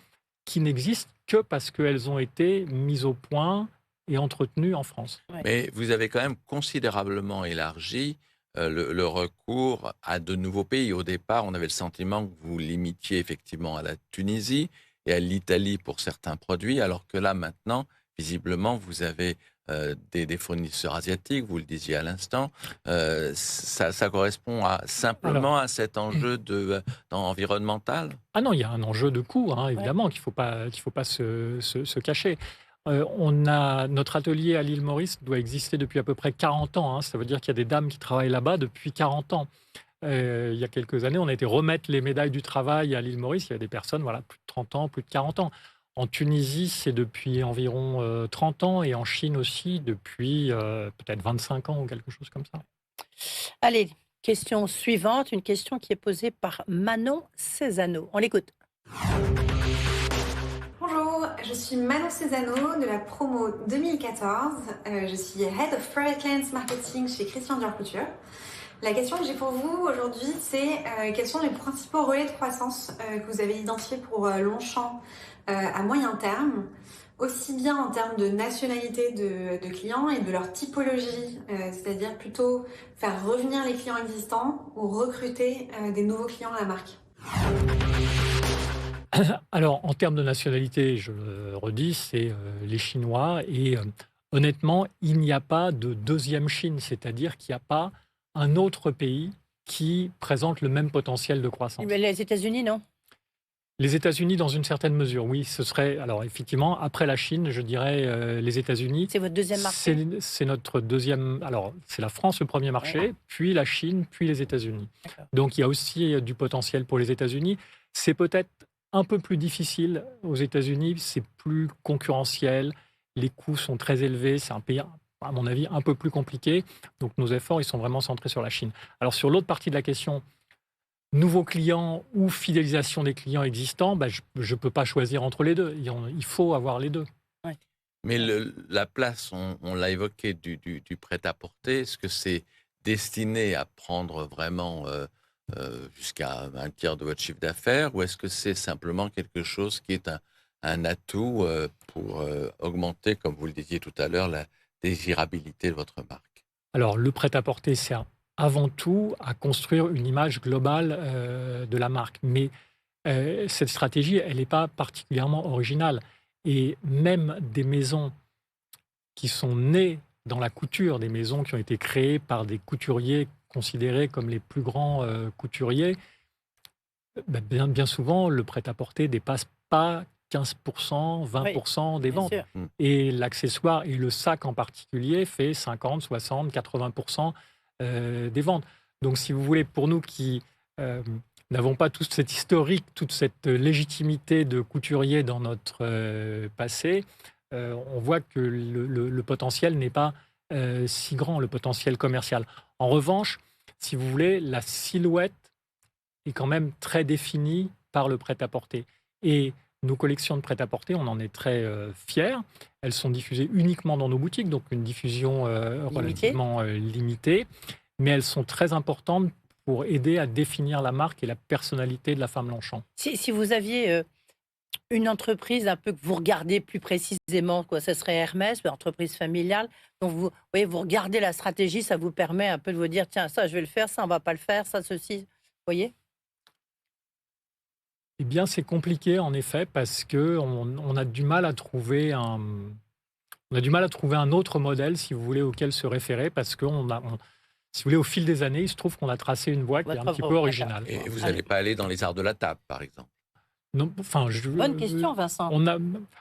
qui n'existent que parce qu'elles ont été mises au point et entretenues en France. Mais vous avez quand même considérablement élargi le recours à de nouveaux pays. Au départ, on avait le sentiment que vous limitiez effectivement à la Tunisie et à l'Italie pour certains produits, alors que là, maintenant, visiblement, vous avez des fournisseurs asiatiques, vous le disiez à l'instant. Ça correspond simplement à cet enjeu environnemental? Ah non, il y a un enjeu de coût, évidemment, qu'il ne faut pas se cacher. Notre atelier à l'île Maurice doit exister depuis à peu près 40 ans. Ça veut dire qu'il y a des dames qui travaillent là-bas depuis 40 ans. Il y a quelques années, on a été remettre les médailles du travail à l'île Maurice. Il y a des personnes, plus de 30 ans, plus de 40 ans. En Tunisie, c'est depuis environ 30 ans et en Chine aussi depuis peut-être 25 ans ou quelque chose comme ça. Allez, question suivante, une question qui est posée par Manon Cézanneau. On l'écoute. Bonjour, je suis Manon Cézanneau de la promo 2014. Je suis Head of Product Lens Marketing chez Christian Dior Couture. La question que j'ai pour vous aujourd'hui, c'est quels sont les principaux relais de croissance que vous avez identifiés pour Longchamp à moyen terme, aussi bien en termes de nationalité de clients et de leur typologie, c'est-à-dire plutôt faire revenir les clients existants ou recruter des nouveaux clients à la marque? Alors, en termes de nationalité, je le redis, c'est les Chinois. Et honnêtement, il n'y a pas de deuxième Chine, c'est-à-dire qu'il n'y a pas un autre pays qui présente le même potentiel de croissance. Mais les États-Unis, non? Les États-Unis, dans une certaine mesure, oui, ce serait. Alors, effectivement, après la Chine, je dirais les États-Unis. C'est votre deuxième marché? C'est notre deuxième. Alors, c'est la France, le premier marché, puis la Chine, puis les États-Unis. Donc, il y a aussi du potentiel pour les États-Unis. C'est peut-être un peu plus difficile aux États-Unis, c'est plus concurrentiel, les coûts sont très élevés, c'est un pays, à mon avis, un peu plus compliqué. Donc, nos efforts, ils sont vraiment centrés sur la Chine. Alors, sur l'autre partie de la question, nouveaux clients ou fidélisation des clients existants, je ne peux pas choisir entre les deux. Il faut avoir les deux. Ouais. Mais la place, on l'a évoqué, du prêt-à-porter, est-ce que c'est destiné à prendre vraiment jusqu'à un tiers de votre chiffre d'affaires, ou est-ce que c'est simplement quelque chose qui est un atout pour augmenter, comme vous le disiez tout à l'heure, la désirabilité de votre marque? Alors, le prêt-à-porter, c'est avant tout à construire une image globale de la marque. Mais cette stratégie, elle n'est pas particulièrement originale. Et même des maisons qui sont nées dans la couture, des maisons qui ont été créées par des couturiers considérés comme les plus grands couturiers, bien souvent, le prêt-à-porter ne dépasse pas 15%, 20% des ventes. Et l'accessoire et le sac en particulier fait 50, 60, 80% des ventes. Donc, si vous voulez, pour nous qui n'avons pas toute cette historique, toute cette légitimité de couturier dans notre passé, on voit que le potentiel n'est pas si grand, le potentiel commercial. En revanche, si vous voulez, la silhouette est quand même très définie par le prêt-à-porter. Et nos collections de prêt-à-porter, on en est très fiers. Elles sont diffusées uniquement dans nos boutiques, donc une diffusion relativement limitée. Mais elles sont très importantes pour aider à définir la marque et la personnalité de la femme Longchamp. Si vous aviez une entreprise un peu que vous regardez plus précisément, ça serait Hermès, une entreprise familiale. Donc vous regardez la stratégie, ça vous permet un peu de vous dire, tiens, ça je vais le faire, ça on va pas le faire, ça ceci. Vous voyez? Eh bien, c'est compliqué en effet parce que on a du mal à trouver un autre modèle, si vous voulez, auquel se référer, parce que si vous voulez, au fil des années, il se trouve qu'on a tracé une voie qui est un petit peu originale. Et vous n'allez pas aller dans les arts de la table, par exemple? Non, bonne question, Vincent.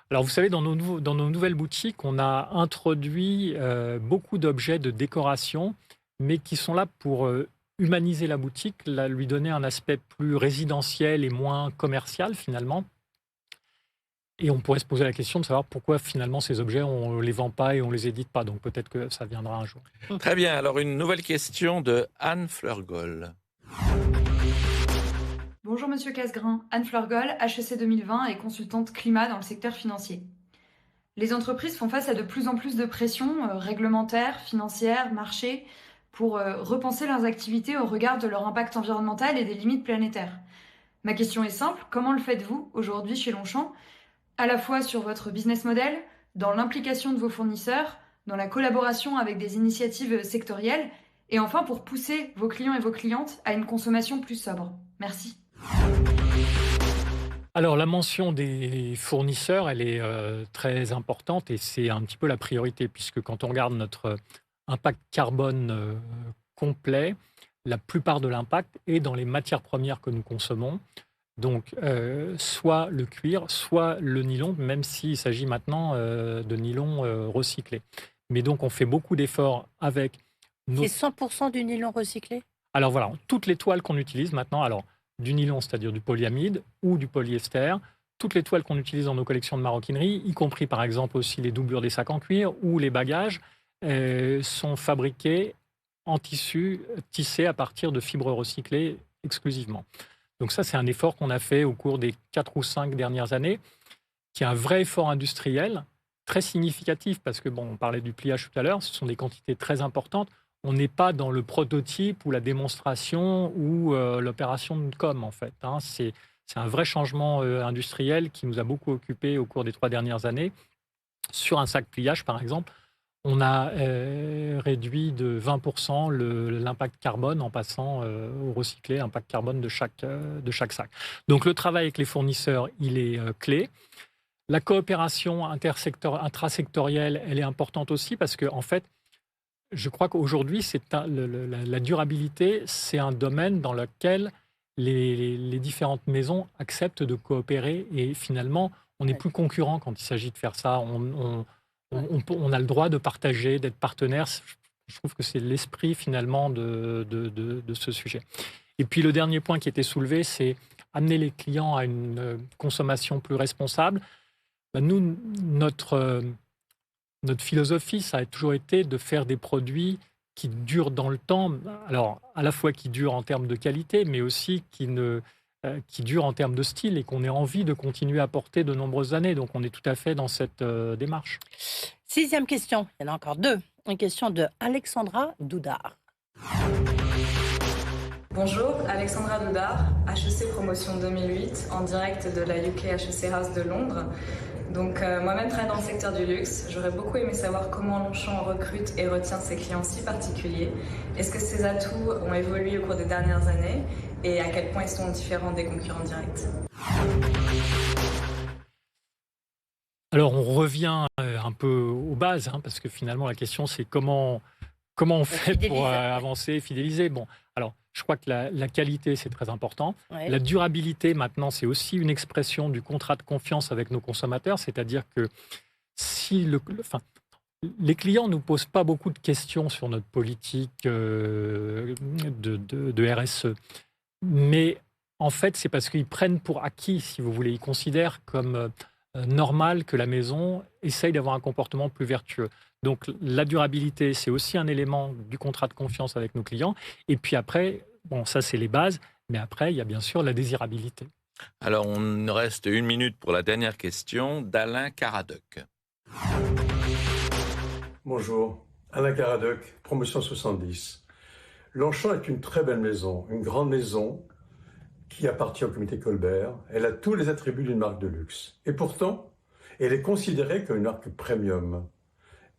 Alors, vous savez, dans nos nouvelles boutiques, on a introduit beaucoup d'objets de décoration, mais qui sont là pour humaniser la boutique, lui donner un aspect plus résidentiel et moins commercial, finalement. Et on pourrait se poser la question de savoir pourquoi, finalement, ces objets, on ne les vend pas et on ne les édite pas. Donc, peut-être que ça viendra un jour. Très bien. Alors, une nouvelle question de Anne Fleurgol. Bonjour Monsieur Casgrain, Anne Fleurgol, HEC 2020 et consultante climat dans le secteur financier. Les entreprises font face à de plus en plus de pressions réglementaires, financières, marché, pour repenser leurs activités au regard de leur impact environnemental et des limites planétaires. Ma question est simple, comment le faites-vous aujourd'hui chez Longchamp, à la fois sur votre business model, dans l'implication de vos fournisseurs, dans la collaboration avec des initiatives sectorielles, et enfin pour pousser vos clients et vos clientes à une consommation plus sobre. Merci. Alors, la mention des fournisseurs, elle est très importante et c'est un petit peu la priorité, puisque quand on regarde notre impact carbone complet, la plupart de l'impact est dans les matières premières que nous consommons. Donc, soit le cuir, soit le nylon, même s'il s'agit maintenant de nylon recyclé. Mais donc, on fait beaucoup d'efforts avec C'est 100% du nylon recyclé? Alors voilà, toutes les toiles qu'on utilise maintenant, alors du nylon, c'est-à-dire du polyamide ou du polyester, toutes les toiles qu'on utilise dans nos collections de maroquinerie, y compris par exemple aussi les doublures des sacs en cuir ou les bagages, sont fabriquées en tissu tissé à partir de fibres recyclées exclusivement. Donc ça, c'est un effort qu'on a fait au cours des 4 ou 5 dernières années, qui est un vrai effort industriel, très significatif, parce que, on parlait du pliage tout à l'heure, ce sont des quantités très importantes. On n'est pas dans le prototype ou la démonstration ou l'opération de com, en fait. C'est C'est un vrai changement industriel qui nous a beaucoup occupés au cours des 3 dernières années. Sur un sac pliage, par exemple, on a réduit de 20% l'impact carbone en passant au recyclé, l'impact carbone de chaque sac. Donc le travail avec les fournisseurs, il est clé. La coopération intrasectorielle, elle est importante aussi parce que, en fait, je crois qu'aujourd'hui, la durabilité, c'est un domaine dans lequel les différentes maisons acceptent de coopérer et finalement, on n'est plus concurrent quand il s'agit de faire ça. On a le droit de partager, d'être partenaire. Je trouve que c'est l'esprit finalement de ce sujet. Et puis le dernier point qui était soulevé, c'est amener les clients à une consommation plus responsable. Nous, notre philosophie, ça a toujours été de faire des produits qui durent dans le temps. Alors, à la fois qui durent en termes de qualité, mais aussi qui durent en termes de style et qu'on ait envie de continuer à porter de nombreuses années. Donc, on est tout à fait dans cette démarche. 6e question, il y en a encore 2. Une question de Alexandra Doudard. Bonjour, Alexandra Doudard, HEC Promotion 2008, en direct de la UK HEC House de Londres. Donc moi-même travaille dans le secteur du luxe. J'aurais beaucoup aimé savoir comment Longchamp recrute et retient ses clients si particuliers. Est-ce que ces atouts ont évolué au cours des dernières années et à quel point ils sont différents des concurrents directs? Alors on revient un peu aux bases, parce que finalement la question c'est comment on fait pour avancer, fidéliser. Bon, alors je crois que la qualité, c'est très important. Ouais. La durabilité, maintenant, c'est aussi une expression du contrat de confiance avec nos consommateurs. C'est-à-dire que si les clients ne nous posent pas beaucoup de questions sur notre politique de RSE, mais en fait, c'est parce qu'ils prennent pour acquis, si vous voulez. Ils considèrent comme normal que la maison essaye d'avoir un comportement plus vertueux. Donc la durabilité, c'est aussi un élément du contrat de confiance avec nos clients. Et puis après, bon, ça c'est les bases, mais après, il y a bien sûr la désirabilité. Alors, on reste 1 minute pour la dernière question d'Alain Caradoc. Bonjour, Alain Caradoc, Promotion 70. Longchamp est une très belle maison, une grande maison qui appartient au comité Colbert. Elle a tous les attributs d'une marque de luxe. Et pourtant, elle est considérée comme une marque premium.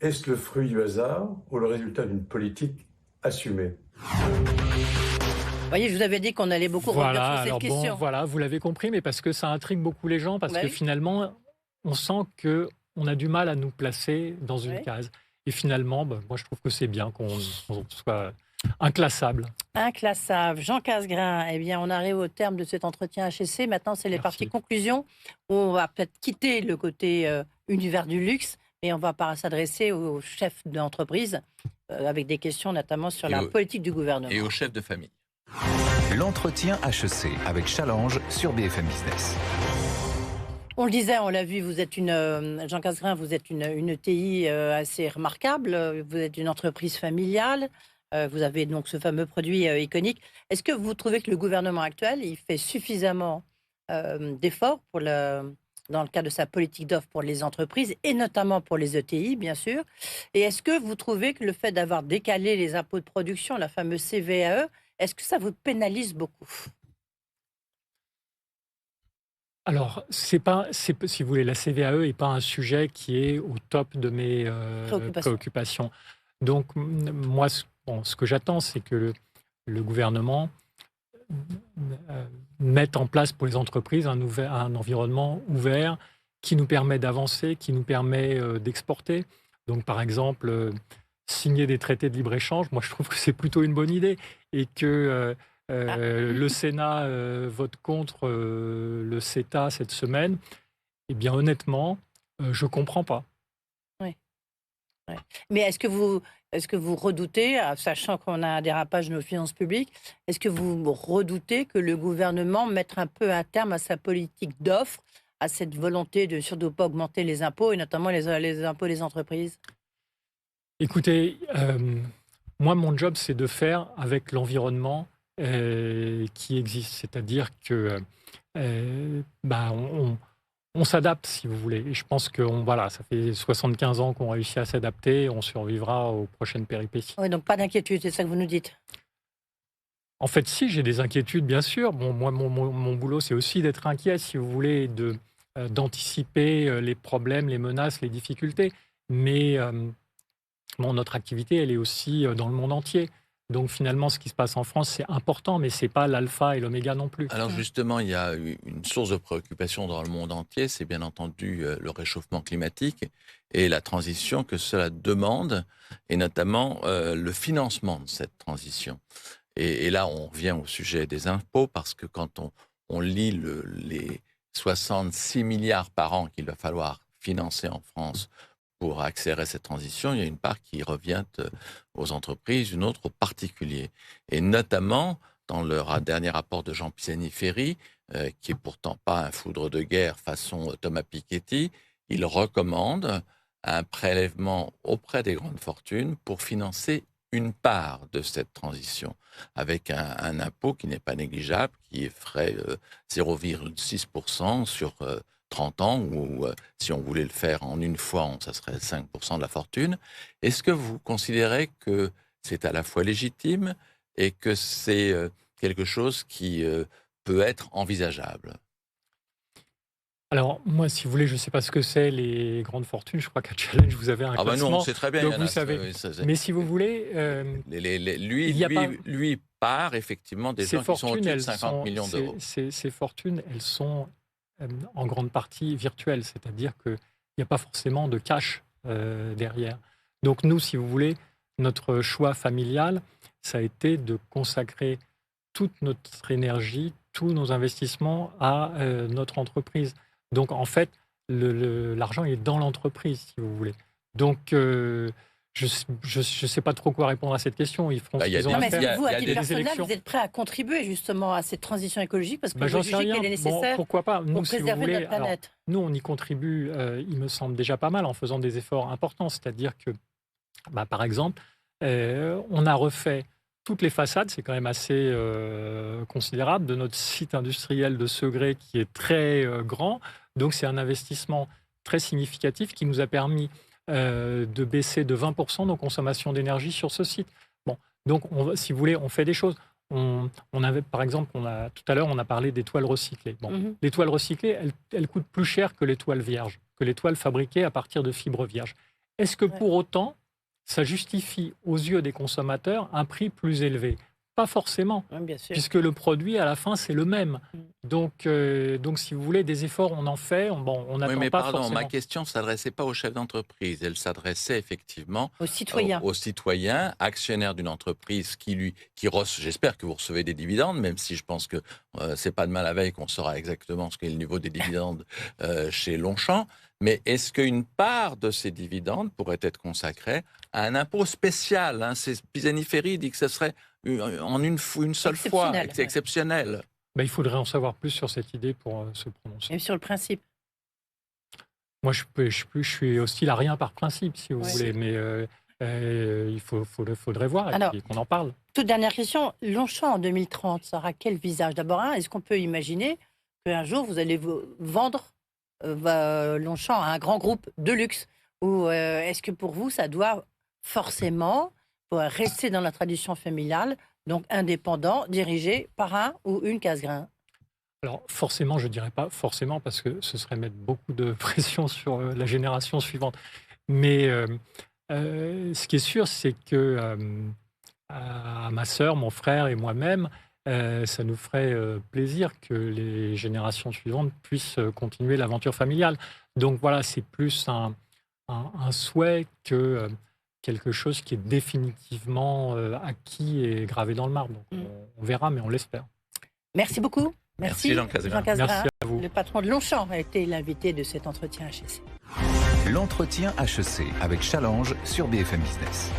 Est-ce le fruit du hasard ou le résultat d'une politique assumée? Vous voyez, je vous avais dit qu'on allait beaucoup revenir sur cette question. Voilà, vous l'avez compris, mais parce que ça intrigue beaucoup les gens, parce que finalement, on sent qu'on a du mal à nous placer dans une case. Et finalement, moi, je trouve que c'est bien qu'on soit inclassable. Inclassable. Jean Casgrain, eh bien, on arrive au terme de cet entretien HEC. Maintenant, c'est les parties conclusions, où on va peut-être quitter le côté univers du luxe, et on va s'adresser aux chefs d'entreprise avec des questions notamment sur la politique du gouvernement. Et aux chefs de famille. L'entretien HEC avec Challenge sur BFM Business. On le disait, on l'a vu, vous êtes Jean Casgrain, vous êtes une ETI assez remarquable, vous êtes une entreprise familiale, vous avez donc ce fameux produit iconique. Est-ce que vous trouvez que le gouvernement actuel, il fait suffisamment d'efforts dans le cadre de sa politique d'offre pour les entreprises et notamment pour les ETI, bien sûr? Et est-ce que vous trouvez que le fait d'avoir décalé les impôts de production, la fameuse CVAE, est-ce que ça vous pénalise beaucoup? Alors, si vous voulez, la CVAE n'est pas un sujet qui est au top de mes préoccupations. Donc, moi, ce que j'attends, c'est que le gouvernement mette en place pour les entreprises un environnement ouvert qui nous permet d'avancer, qui nous permet d'exporter. Donc, par exemple, signer des traités de libre-échange, moi, je trouve que c'est plutôt une bonne idée. Et que le Sénat vote contre le CETA cette semaine, eh bien, honnêtement, je ne comprends pas. Oui. Ouais. Mais est-ce que vous redoutez, sachant qu'on a un dérapage de nos finances publiques, est-ce que vous redoutez que le gouvernement mette un peu un terme à sa politique d'offre, à cette volonté de surtout pas augmenter les impôts, et notamment les impôts des entreprises? Écoutez, moi, mon job, c'est de faire avec l'environnement qui existe. C'est-à-dire que on s'adapte, si vous voulez. Et je pense que ça fait 75 ans qu'on réussit à s'adapter. On survivra aux prochaines péripéties. Oui, donc pas d'inquiétude, c'est ça que vous nous dites? En fait, si, j'ai des inquiétudes, bien sûr. Bon, moi, mon boulot, c'est aussi d'être inquiet, si vous voulez, d'anticiper les problèmes, les menaces, les difficultés. Mais notre activité, elle est aussi dans le monde entier. Donc finalement, ce qui se passe en France, c'est important, mais ce n'est pas l'alpha et l'oméga non plus. Alors justement, il y a une source de préoccupation dans le monde entier, c'est bien entendu le réchauffement climatique et la transition que cela demande, et notamment le financement de cette transition. Et là, on revient au sujet des impôts, parce que quand on lit les 66 milliards par an qu'il va falloir financer en France pour accélérer cette transition, il y a une part qui revient aux entreprises, une autre aux particuliers. Et notamment, dans le dernier rapport de Jean Pisani-Ferry, qui est pourtant pas un foudre de guerre façon Thomas Piketty, il recommande un prélèvement auprès des grandes fortunes pour financer une part de cette transition, avec un impôt qui n'est pas négligeable, qui ferait 0,6% sur 30 ans, ou si on voulait le faire en une fois, ça serait 5% de la fortune. Est-ce que vous considérez que c'est à la fois légitime et que c'est quelque chose qui peut être envisageable? Alors, moi, si vous voulez, je ne sais pas ce que c'est les grandes fortunes. Je crois qu'à Challenge, vous avez un classement. Non, c'est très bien. Donc, vous savez. Mais si vous voulez... lui part effectivement des gens qui sont au-dessus de 50 millions d'euros. Ces fortunes, elles sont en grande partie virtuelles. C'est-à-dire qu'il n'y a pas forcément de cash derrière. Donc, nous, si vous voulez, notre choix familial, ça a été de consacrer toute notre énergie, tous nos investissements à notre entreprise. Donc, en fait, l'argent est dans l'entreprise, si vous voulez. Donc, je ne sais pas trop quoi répondre à cette question. Ils feront ce qu'ils ont à faire. Vous, à titre personnel, vous êtes prêt à contribuer justement à cette transition écologique parce que vous jugez qu'elle est nécessaire pourquoi pas. Nous, pour préserver notre planète. Nous, on y contribue, il me semble, déjà pas mal en faisant des efforts importants. C'est-à-dire que, par exemple, on a refait toutes les façades, c'est quand même assez considérable, de notre site industriel de Segré qui est très grand. Donc, c'est un investissement très significatif qui nous a permis de baisser de 20% nos consommations d'énergie sur ce site. Bon, donc, si vous voulez, on fait des choses. On avait, par exemple, tout à l'heure, on a parlé des toiles recyclées. Bon, les toiles recyclées, elles coûtent plus cher que les toiles vierges, que les toiles fabriquées à partir de fibres vierges. Est-ce que pour autant, ça justifie aux yeux des consommateurs un prix plus élevé? Pas forcément, puisque le produit, à la fin, c'est le même. Donc, si vous voulez, des efforts, on en fait, on n'attend pas forcément. Ma question ne s'adressait pas aux chefs d'entreprise, elle s'adressait effectivement aux citoyens. Aux citoyens, actionnaires d'une entreprise j'espère que vous recevez des dividendes, même si je pense que c'est pas demain la veille qu'on saura exactement ce qu'est le niveau des dividendes chez Longchamp. Mais est-ce qu'une part de ces dividendes pourrait être consacrée à un impôt spécial? Pisani-Ferry dit que ce serait en une seule fois, exceptionnel. Il faudrait en savoir plus sur cette idée pour se prononcer. Et sur le principe? Moi, je suis hostile à rien par principe, si vous voulez, mais il faudrait voir et qu'on en parle. Toute dernière question, Longchamp en 2030, ça aura quel visage? D'abord, est-ce qu'on peut imaginer qu'un jour, vous allez vendre Longchamp à un grand groupe de luxe, ou est-ce que pour vous ça doit forcément rester dans la tradition familiale, donc indépendant, dirigé par un ou une Casgrain? Alors forcément, je dirais pas forcément, parce que ce serait mettre beaucoup de pression sur la génération suivante. Mais ce qui est sûr, c'est que à ma sœur, mon frère et moi-même, ça nous ferait plaisir que les générations suivantes puissent continuer l'aventure familiale. Donc voilà, c'est plus un souhait que quelque chose qui est définitivement acquis et gravé dans le marbre. Donc on verra, mais on l'espère. Merci beaucoup. Merci Jean Casgrain. Merci à vous. Le patron de Longchamp a été l'invité de cet entretien HEC. L'entretien HEC avec Challenge sur BFM Business.